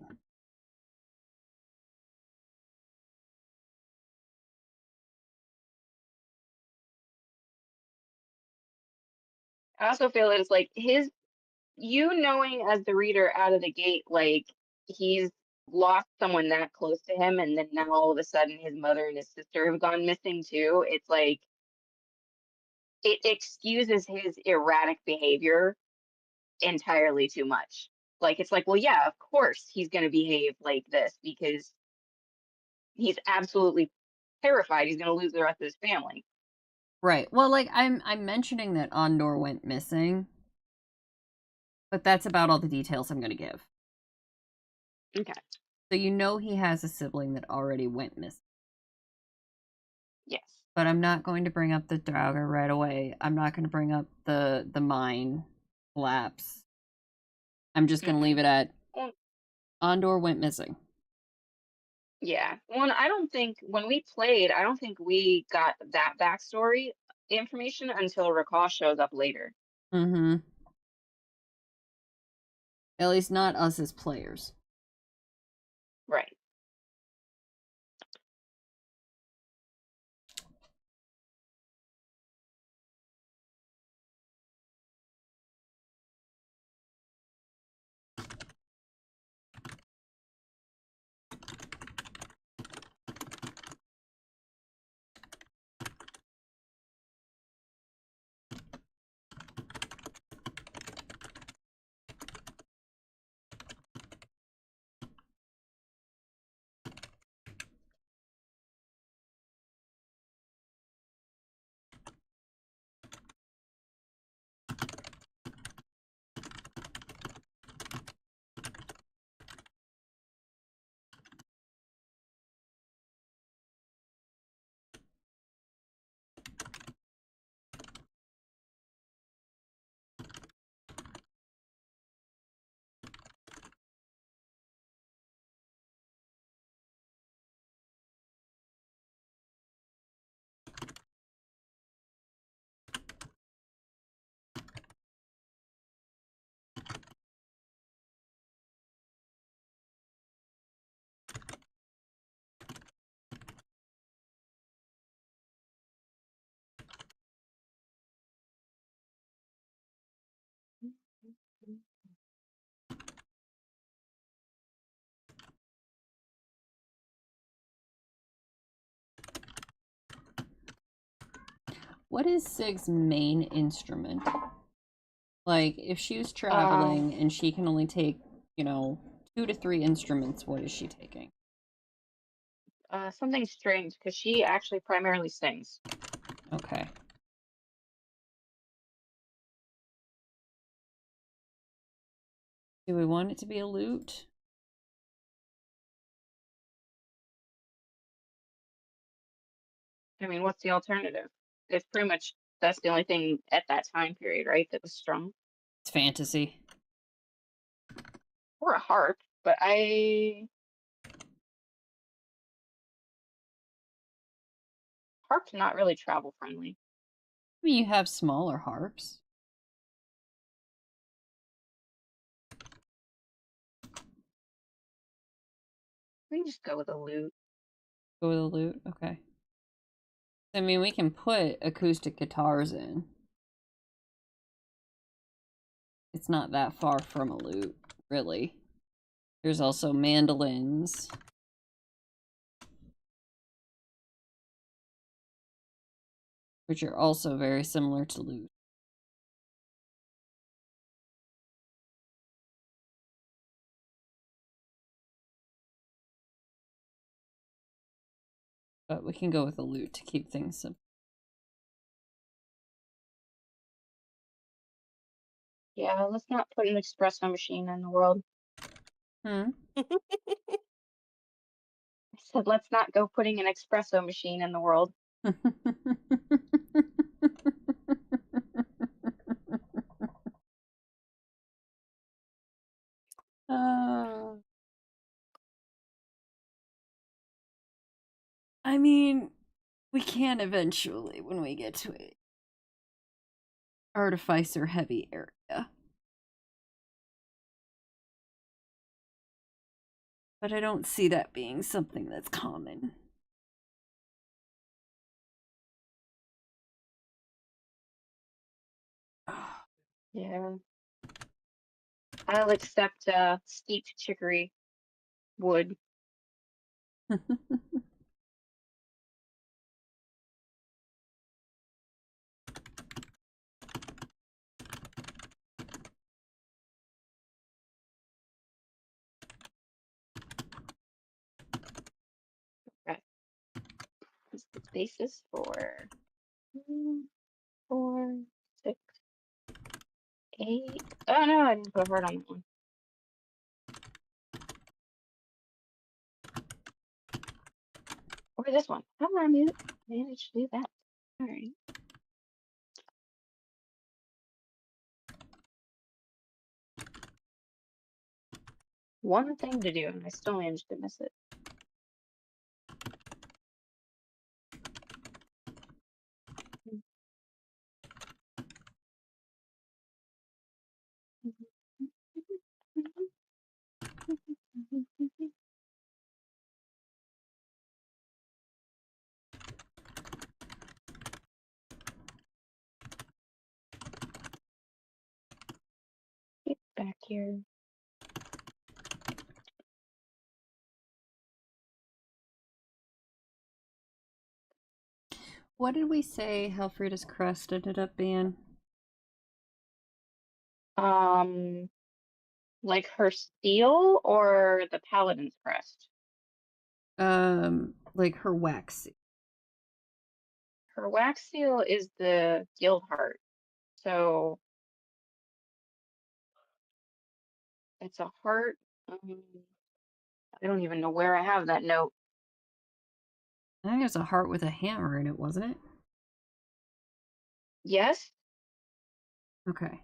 I also feel that it's like you knowing as the reader out of the gate, like he's lost someone that close to him, and then now all of a sudden his mother and his sister have gone missing too. It's like it excuses his erratic behavior entirely too much. Like it's like, well, yeah, of course he's going to behave like this because he's absolutely terrified he's going to lose the rest of his family. Right. Well, like I'm mentioning that Andor went missing, but that's about all the details I'm going to give. Okay. So you know he has a sibling that already went missing. Yes. But I'm not going to bring up the Draugr right away. I'm not going to bring up the mine collapse. I'm just going to leave it at Well, Andor went missing. yeah. Well, I don't think when we played, I don't think we got that backstory information until Rakosh shows up later. Mm-hmm. At least not us as players. Right. What is Sig's main instrument? Like, if she was Um, traveling and she can only take, 2 to 3 instruments, what is she taking? something strange because she actually primarily sings. Okay. Do we want it to be a lute? I mean, what's the alternative? It's pretty much that's the only thing at that time period, right? That was strung. It's fantasy. Or a harp, but harp's not really travel friendly. I mean, you have smaller harps. We can just go with a lute. Go with a lute? Okay. I mean, we can put acoustic guitars in. It's not that far from a lute, really. There's also mandolins. Which are also very similar to lute. But we can go with a lute to keep things simple. Yeah, let's not put an espresso machine in the world. Hmm. said, let's not go putting an espresso machine in the world. I mean, we can eventually when we get to a artificer heavy area. But I don't see that being something that's common. Yeah. I'll accept steeped chicory wood. Okay. What's the basis for 4, 6, 8? Oh no, I didn't put a heart on that one. Or this one. How did I manage to do that? All right. One thing to do, and I still managed to miss it. Get back here. What did we say Helfrida's crest ended up being? Like her steel or the paladin's crest? Like her wax. Her wax seal is the guild heart. So it's a heart. I don't even know where I have that note. I think it was a heart with a hammer in it, wasn't it? Yes? Okay.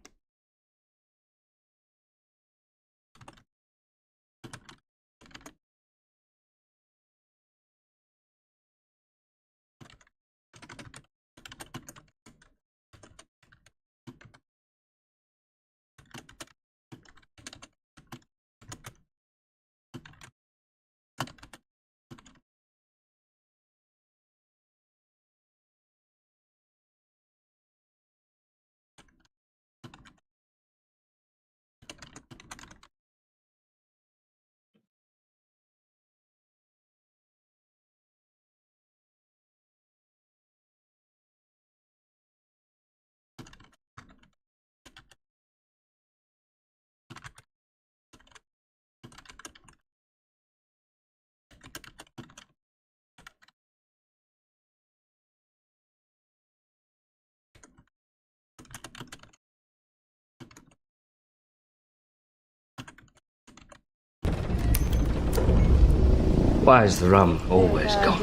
Why is the rum always gone?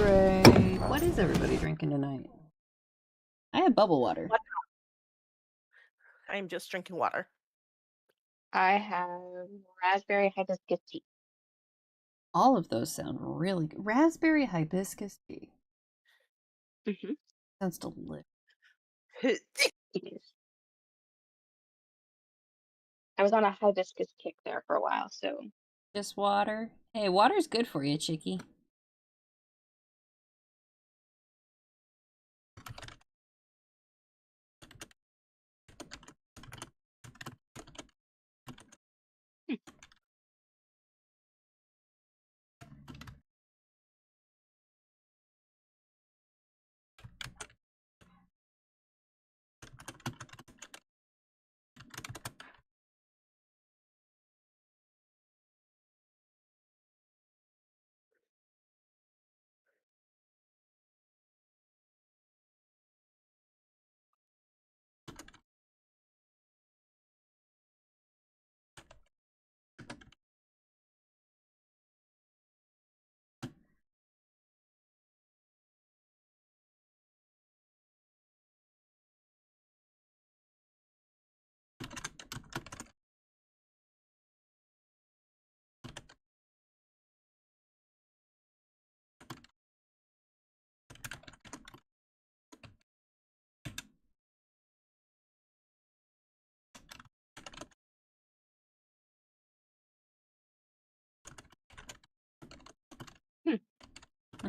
What is everybody drinking tonight? I have bubble water. I'm just drinking water. I have raspberry hibiscus tea. All of those sound really good. Raspberry hibiscus tea. Mm-hmm. Sounds delicious. It is. I was on a hibiscus kick there for a while, so. Just water. Hey, water's good for you, Chicky.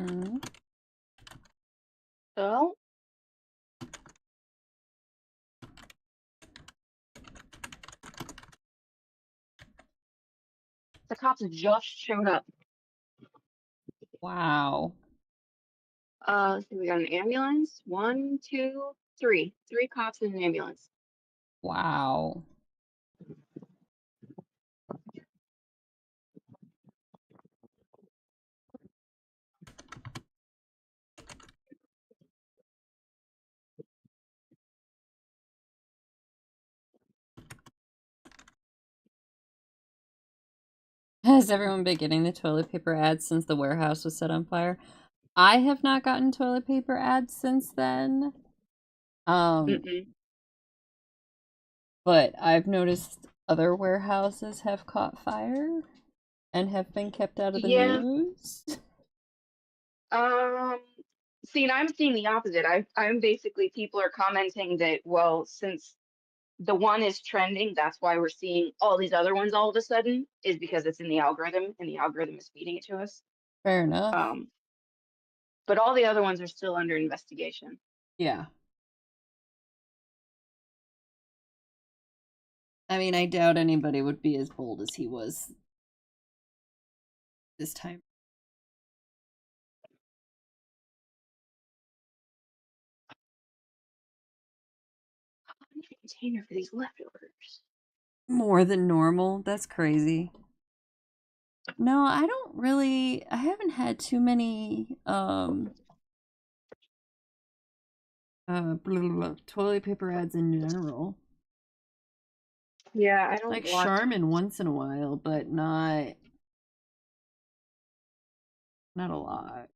Mm-hmm. So the cops just showed up. Wow. Let's see, we got an ambulance. 1, 2, 3. 3 cops in an ambulance. Wow. Has everyone been getting the toilet paper ads since the warehouse was set on fire? I have not gotten toilet paper ads since then. Mm-mm. But I've noticed other warehouses have caught fire and have been kept out of the Yeah. news. See, and I'm seeing the opposite. I'm basically people are commenting that, well, since the one is trending, that's why we're seeing all these other ones all of a sudden, is because it's in the algorithm and the algorithm is feeding it to us. Fair enough. But all the other ones are still under investigation. Yeah. I mean, I doubt anybody would be as bold as he was this time. I need a container for these leftovers. More than normal. That's crazy. No, I don't really. I haven't had too many toilet paper ads in general. Yeah, I don't Like watch. Charmin once in a while, but not a lot.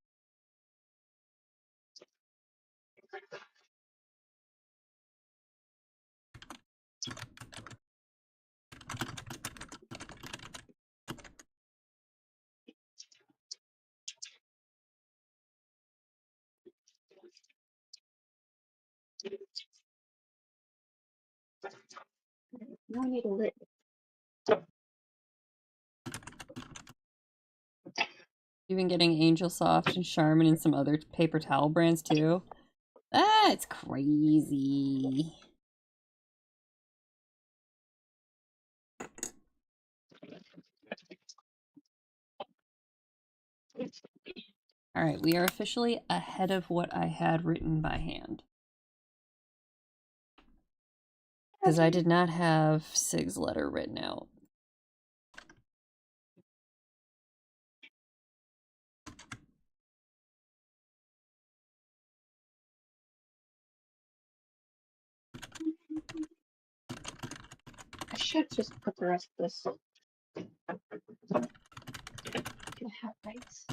No, I need a lid. You've been getting Angel Soft and Charmin and some other paper towel brands too. That's crazy. All right, we are officially ahead of what I had written by hand. Because I did not have Sig's letter written out. I should just put the rest of this. Can I have rights?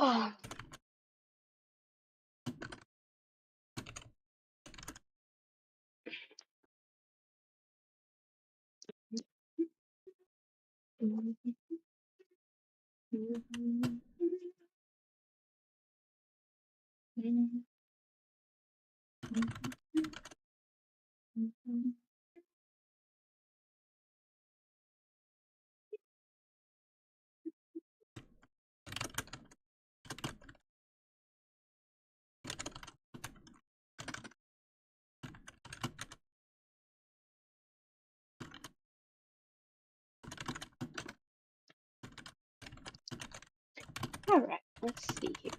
Oh. All right, let's see here.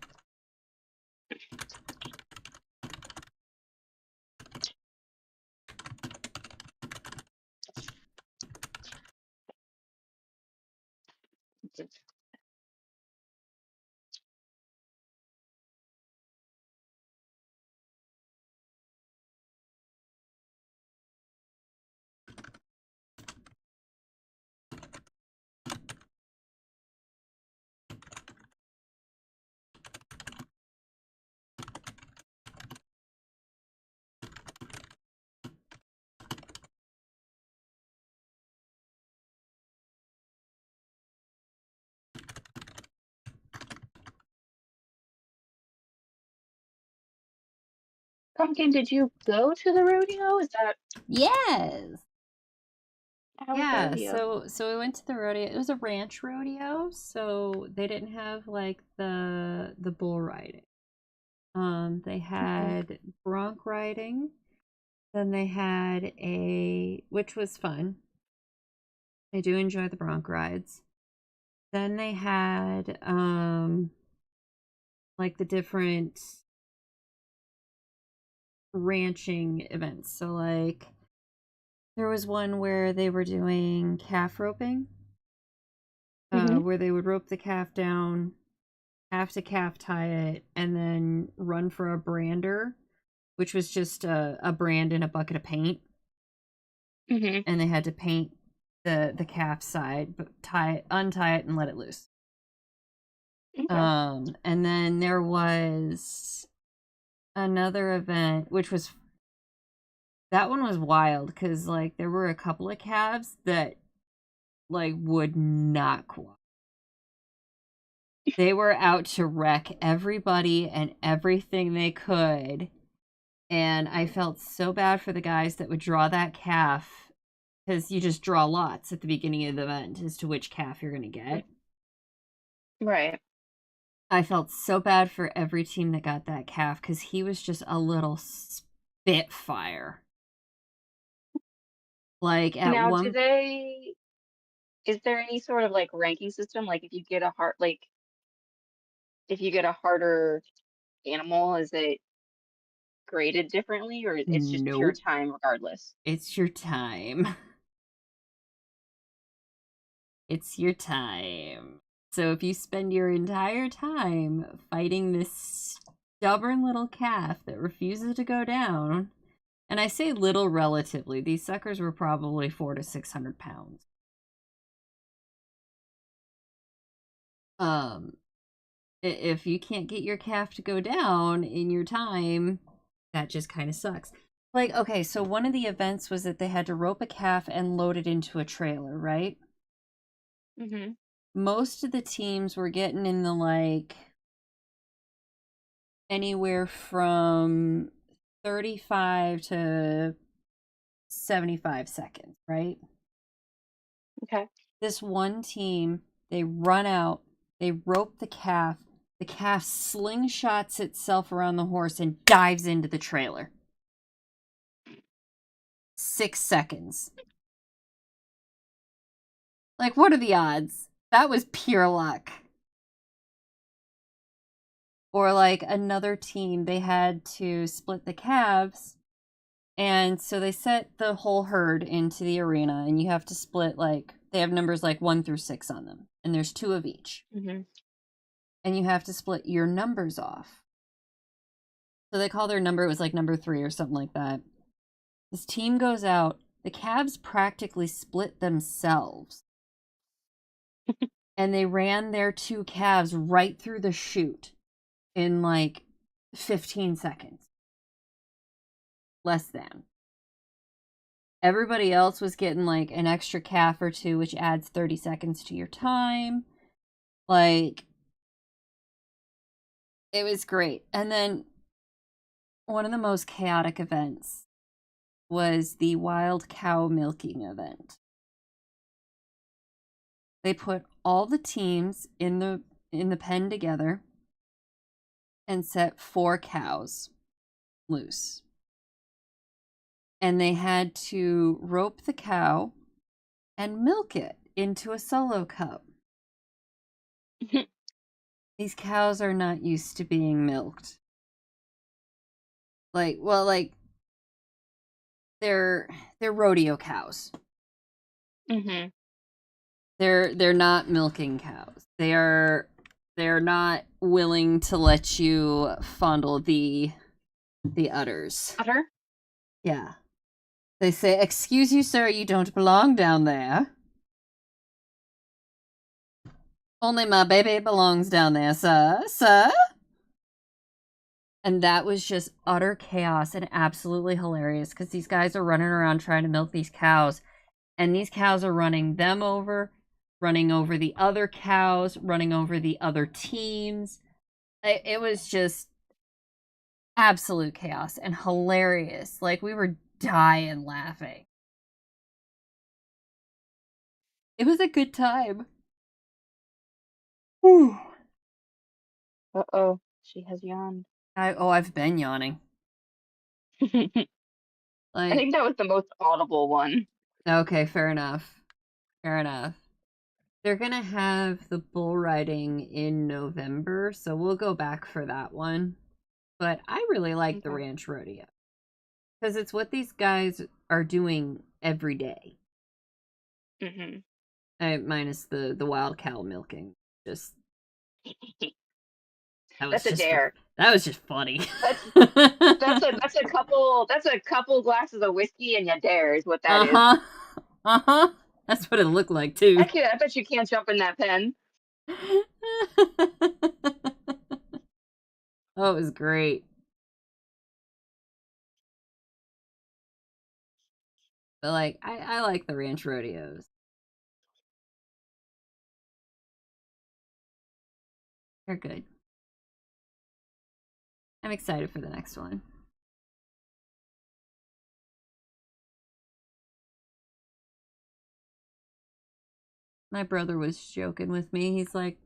Pumpkin, did you go to the rodeo? Is that Yes. how was the Yeah, rodeo? so we went to the rodeo. It was a ranch rodeo, so they didn't have like the bull riding. They Okay. had bronc riding, then they had which was fun. I do enjoy the bronc rides. Then they had like the different ranching events. So like there was one where they were doing calf roping, Mm-hmm. where they would rope the calf down, have to calf tie it, and then run for a brander, which was just a brand in a bucket of paint, Mm-hmm. and they had to paint the calf side, but untie it, and let it loose. Okay. And then there was another event, which was that one was wild because like there were a couple of calves that like would not cooperate. They were out to wreck everybody and everything they could. And I felt so bad for the guys that would draw that calf because you just draw lots at the beginning of the event as to which calf you're going to get. Right. I felt so bad for every team that got that calf because he was just a little spitfire. Like at Now, one, is there any sort of like ranking system? Like if you get a harder animal, is it graded differently or it's just pure nope, time regardless? it's your time. It's your time. So if you spend your entire time fighting this stubborn little calf that refuses to go down, and I say little relatively, these suckers were probably 400 to 600 pounds. If you can't get your calf to go down in your time, that just kind of sucks. Like, okay, so one of the events was that they had to rope a calf and load it into a trailer, right? Mm-hmm. Most of the teams were getting in the like anywhere from 35 to 75 seconds, right? Okay. This one team, they run out, they rope the calf slingshots itself around the horse and dives into the trailer. 6 seconds. Like, what are the odds? That was pure luck. Or like another team, they had to split the calves, and so they set the whole herd into the arena, and you have to split like they have numbers like 1 through 6 on them, and there's 2 of each, Mm-hmm. and you have to split your numbers off. So they call their number, it was like number 3 or something like that. This team goes out, the calves practically split themselves, and they ran their 2 calves right through the chute in like 15 seconds. Less than. Everybody else was getting like an extra calf or 2, which adds 30 seconds to your time. Like, it was great. And then one of the most chaotic events was the wild cow milking event. They put all the teams in the pen together and set 4 cows loose. And they had to rope the cow and milk it into a solo cup. These cows are not used to being milked. Like, well, like they're rodeo cows. Mm-hmm. They're not milking cows. They're not willing to let you fondle the udders. Utter? Yeah. They say, "Excuse you, sir, you don't belong down there. Only my baby belongs down there, sir. Sir?" And that was just utter chaos and absolutely hilarious because these guys are running around trying to milk these cows, and these cows are running them over, running over the other cows, running over the other teams. It was just absolute chaos and hilarious. Like, we were dying laughing. It was a good time. Whew. Uh-oh, she has yawned. I've been yawning. I Like, think that was the most audible one. okay, fair enough. Fair enough. They're gonna have the bull riding in November, so we'll go back for that one. But I really like the Okay. ranch rodeo because it's what these guys are doing every day. Hmm. Minus the wild cow milking. Just that was That's a just dare. that was just funny. That's a couple glasses of whiskey and you dare is what that is. Uh-huh. That's what it looked like too. I bet you can't jump in that pen. Oh, it was great. But like I like the ranch rodeos. They're good. I'm excited for the next one. My brother was joking with me. He's like,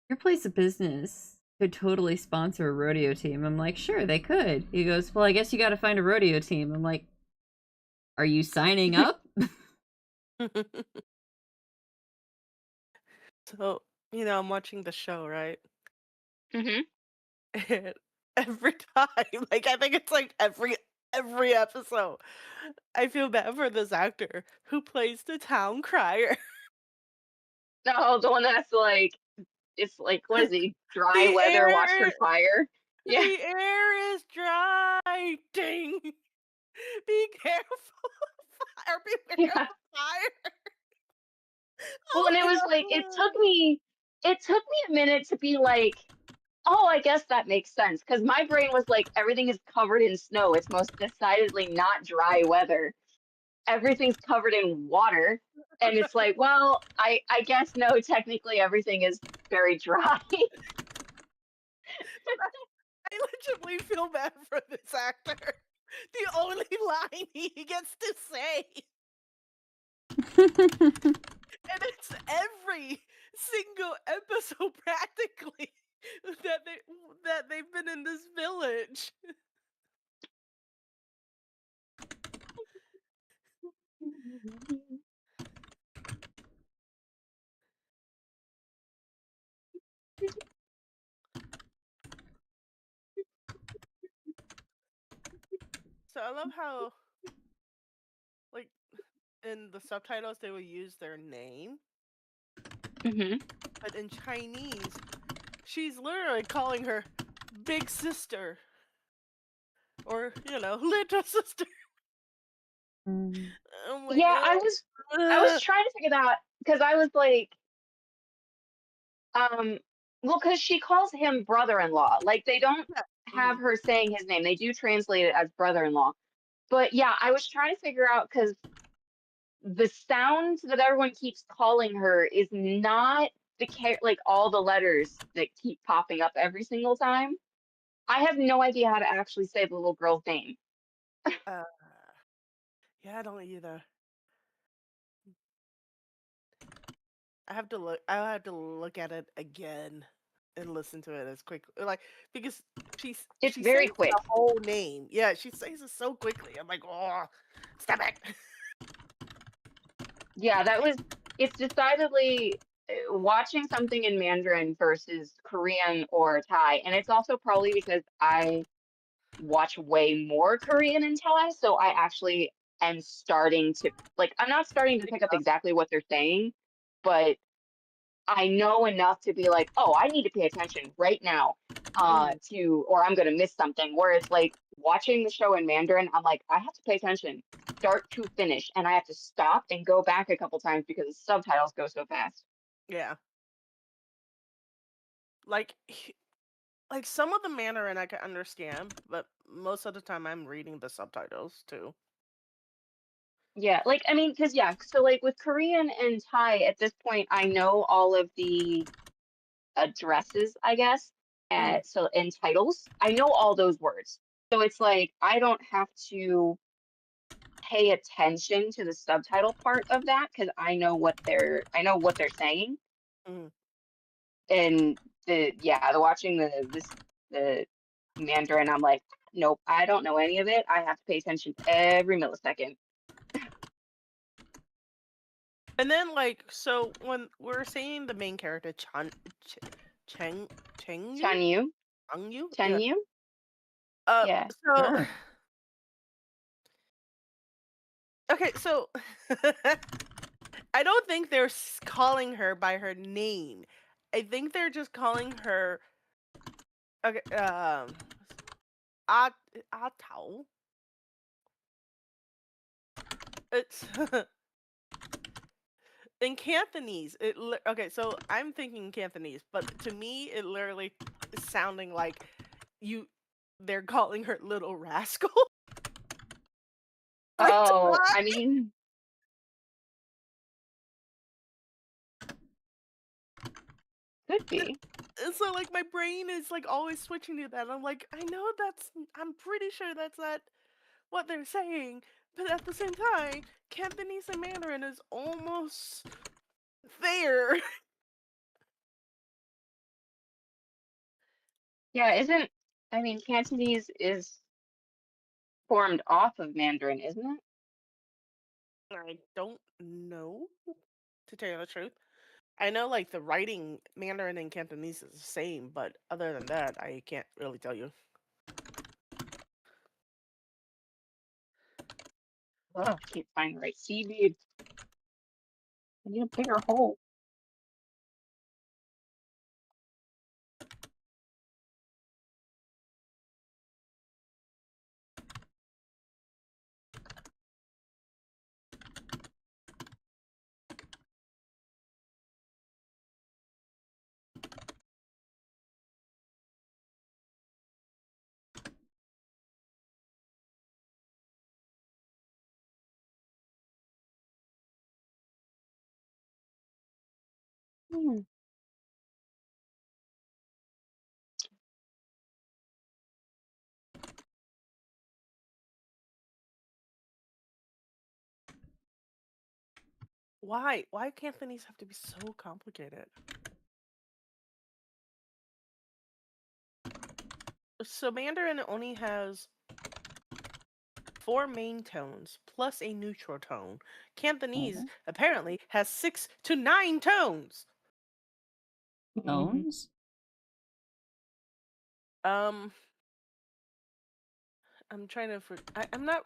your place of business could totally sponsor a rodeo team. I'm like, sure, they could. He goes, well, I guess you got to find a rodeo team. I'm like, are you signing up? So, you know, I'm watching the show, right? Hmm. And every time, like I think it's like every episode, I feel bad for this actor who plays the town crier. No, the one that's like, it's like, what is he? Dry The weather, watch air her fire. Yeah. the air is dry. Ding. Be careful. Or beware of Yeah. the fire. Well, Oh and it my was like god. it took me a minute to be like, oh, I guess that makes sense. Because my brain was like, everything is covered in snow. It's most decidedly not dry weather. Everything's covered in water. And it's like, well, I guess no, technically everything is very dry. I legitimately feel bad for this actor. The only line he gets to say. And it's every single episode practically that they've been in this village. So I love how, like, in the subtitles they will use their name, Hmm. but in Chinese, she's literally calling her big sister or little sister. Mm. I'm like, Yeah, I was trying to figure that out because I was like, um, well, because she calls him brother-in-law. Like they don't yeah. have her saying his name. They do translate it as brother-in-law. But yeah, I was trying to figure out because the sound that everyone keeps calling her is not like all the letters that keep popping up every single time. I have no idea how to actually say the little girl's name. Uh, yeah, I don't either. I have to look at it again and listen to it as quick, like, because It's she says very the quick. whole name. Yeah, she says it so quickly. I'm like, oh, stop it. Yeah, it's decidedly watching something in Mandarin versus Korean or Thai. And it's also probably because I watch way more Korean and Thai. So I actually am starting to, like, I'm not starting to pick up exactly what they're saying, but I know enough to be like, oh, I need to pay attention right now, Mm, or I'm gonna miss something. Whereas like watching the show in Mandarin, I'm like, I have to pay attention, start to finish, and I have to stop and go back a couple times because the subtitles go so fast. yeah, like like some of the Mandarin I can understand, but most of the time I'm reading the subtitles too. Yeah, like I mean, because yeah, so like with Korean and Thai, at this point, I know all of the addresses, I guess. So in titles, I know all those words. So it's like I don't have to pay attention to the subtitle part of that because I know what they're saying. Mhm. And the watching the Mandarin, I'm like, nope, I don't know any of it. I have to pay attention every millisecond. And then, like, so when we're saying the main character, Cheng, Cheng Yu? Chan Yu, Chang Yu? Chan Yeah. Yu, Uh, yeah. so, Sure. okay, so I don't think they're calling her by her name. I think they're just calling her, okay, Ah Ah Tao. It's in Cantonese. Okay, so I'm thinking Cantonese, but to me, it literally is sounding like you. They're calling her Little Rascal. Like, Oh, I mean, could be. and so like my brain is like always switching to that. I'm like, I'm pretty sure that's not what they're saying, but at the same time, Cantonese and Mandarin is almost there. Yeah, isn't I mean Cantonese is formed off of Mandarin, isn't it? I don't know, to tell you the truth. I know like the writing Mandarin and Cantonese is the same, but other than that, I can't really tell you. Oh, I can't find the right seaweed. I need a bigger hole. Hmm. Why? Why Cantonese have to be so complicated? So Mandarin only has 4 main tones plus a neutral tone. Cantonese Mhm. apparently has 6 to 9 tones. Mhm. Tones? Um, I'm trying to. I'm not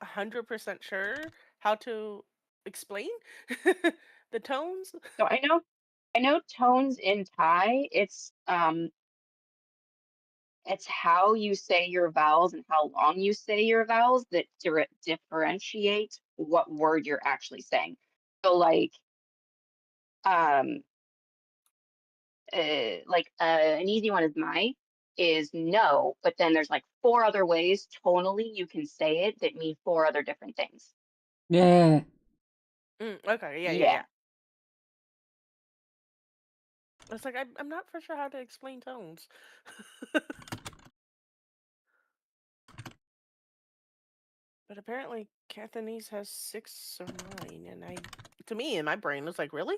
100% sure how to explain the tones. So I know tones in Thai, it's how you say your vowels and how long you say your vowels that differentiate what word you're actually saying. So um an easy one is no, but then there's like four other ways tonally you can say it that mean four other different things. Yeah. Okay, yeah, yeah, Yeah. yeah. It's like I'm not for sure how to explain tones. But apparently Cantonese has 6 or 9, and to me, in my brain, it's like, really?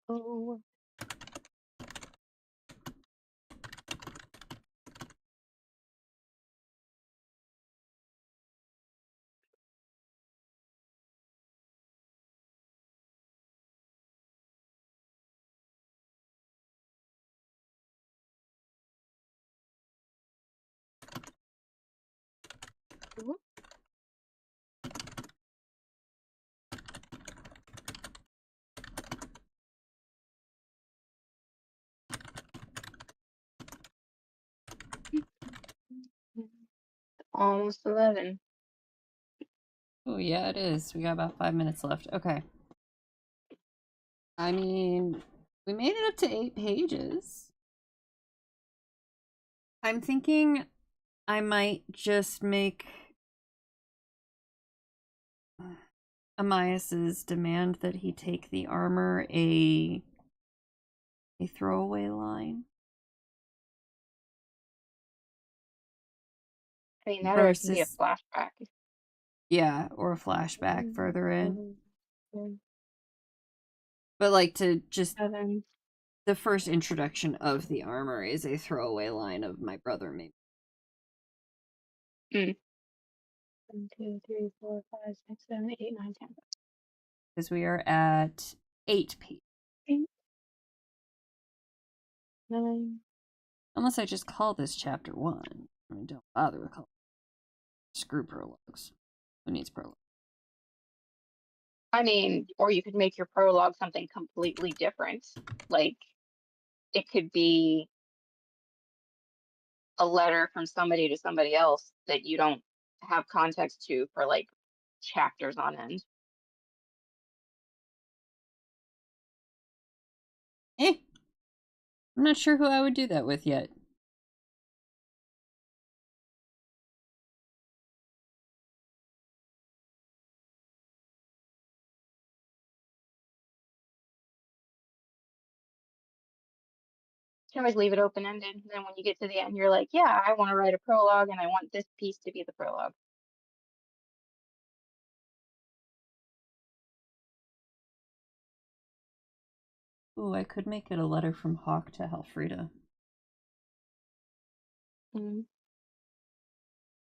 Oh. Mhm. Almost 11. Oh, yeah, it is. We got about 5 minutes left. Okay. I mean, we made it up to 8 pages. I'm thinking I might just make Amias's demand that he take the armor a throwaway line. I mean, that or it can be a Versus, flashback. yeah, or a flashback further in. Mm-hmm. But like to just Seven. the first introduction of the armor is a throwaway line of my brother maybe. 1, 2, 3, 4, 5, 6, 7, 8, 9, 10. Because we are at 8 pages. 8, 9. Unless I just call this chapter 1. I mean, don't bother with calling. Screw prologues. Who needs prologue? I mean, or you could make your prologue something completely different. Like, it could be a letter from somebody to somebody else that you don't have context to for like chapters on end. I'm not sure who I would do that with yet. You can always leave it open ended. Then when you get to the end, you're like, yeah, I want to write a prologue and I want this piece to be the prologue. Ooh, I could make it a letter from Hawk to Halfrida. Mm-hmm.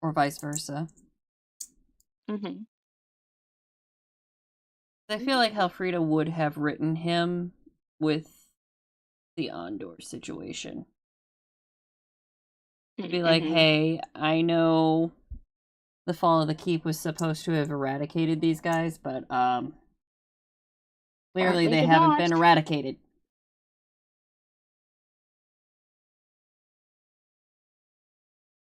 Or vice versa. Mm-hmm. I feel like Halfrida would have written him with the Andor situation. To be like, hey, I know the fall of the keep was supposed to have eradicated these guys, but clearly Apparently they did haven't not. been eradicated.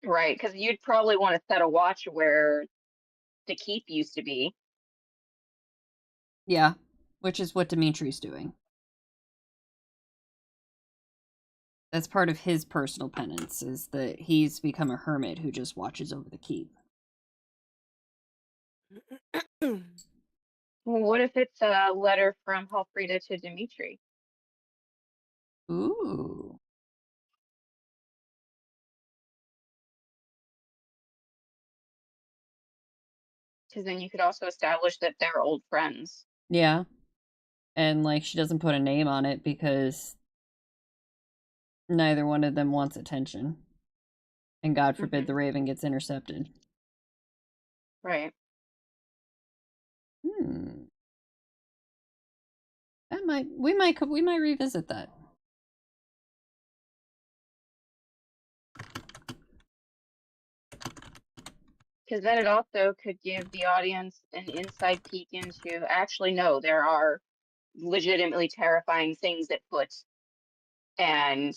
Right, because you'd probably want to set a watch where the keep used to be. Yeah, which is what Dimitri's doing. That's part of his personal penance, is that he's become a hermit who just watches over the keep. Well, what if it's a letter from Halfrida to Dimitri? Ooh. Because then you could also establish that they're old friends. Yeah. And, like, she doesn't put a name on it because neither one of them wants attention. And God forbid the Raven gets intercepted. Right. That we might revisit that. Because then it also could give the audience an inside peek into, actually, no, there are legitimately terrifying things at foot. And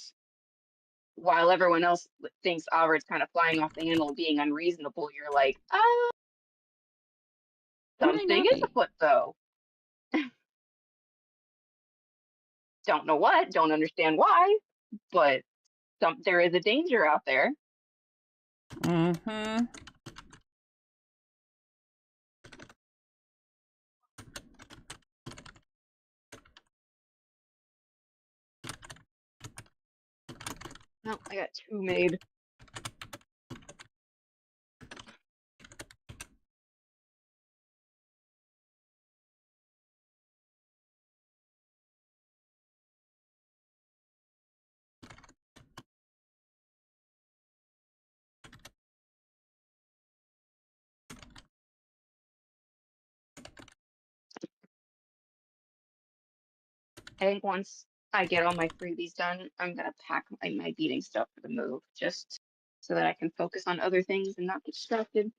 while everyone else thinks Albert's kind of flying off the handle, being unreasonable, you're like, something is afoot, though. Don't know what, don't understand why, but there is a danger out there. Mm-hmm. No, I got 2 made. I think once I get all my freebies done, I'm gonna pack my beating stuff for the move, just so that I can focus on other things and not get distracted.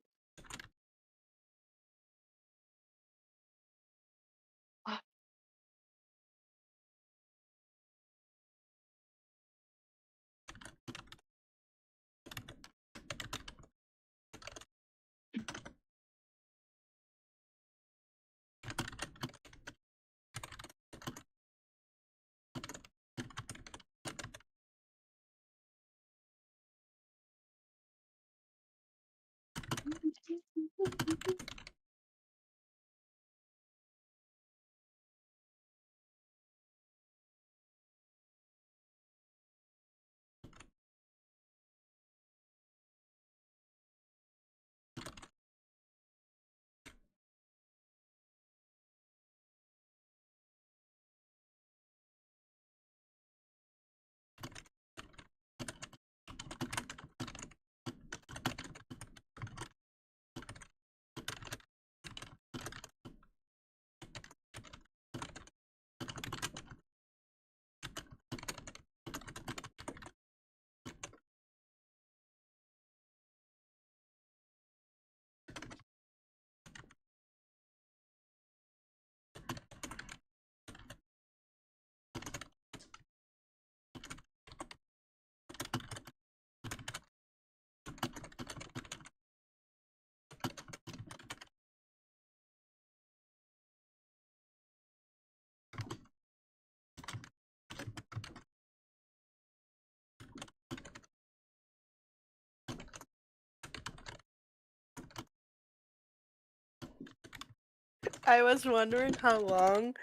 I was wondering how long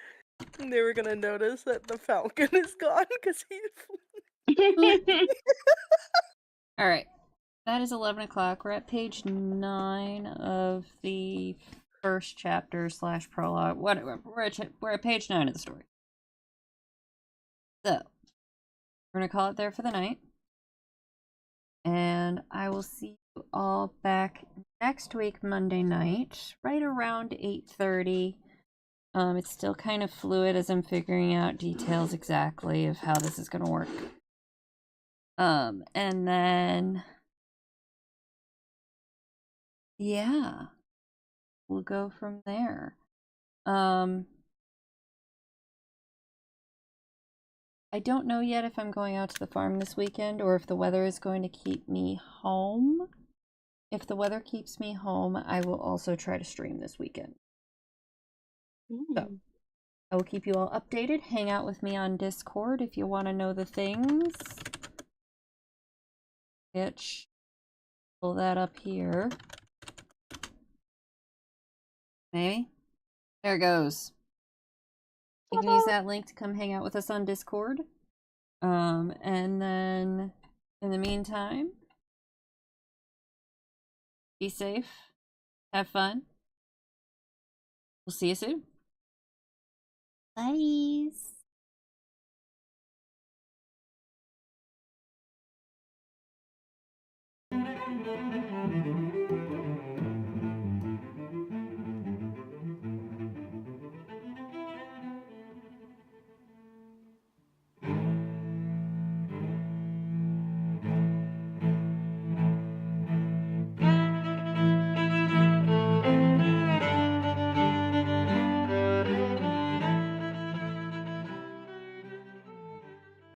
they were gonna notice that the Falcon is gone because All right. That is 11 o'clock. We're at page 9 of the first chapter / prologue. Whatever. We're at page 9 of the story. So, we're going to call it there for the night. And I will see you all back next week, Monday night, right around 8:30. It's still kind of fluid as I'm figuring out details exactly of how this is going to work. And then... yeah, we'll go from there. I don't know yet if I'm going out to the farm this weekend or if the weather is going to keep me home. If the weather keeps me home, I will also try to stream this weekend. So, I will keep you all updated. Hang out with me on Discord if you want to know the things. Pull that up here. Maybe? There it goes. You can use that link to come hang out with us on Discord. And then in the meantime, be safe, have fun. We'll see you soon. Bye.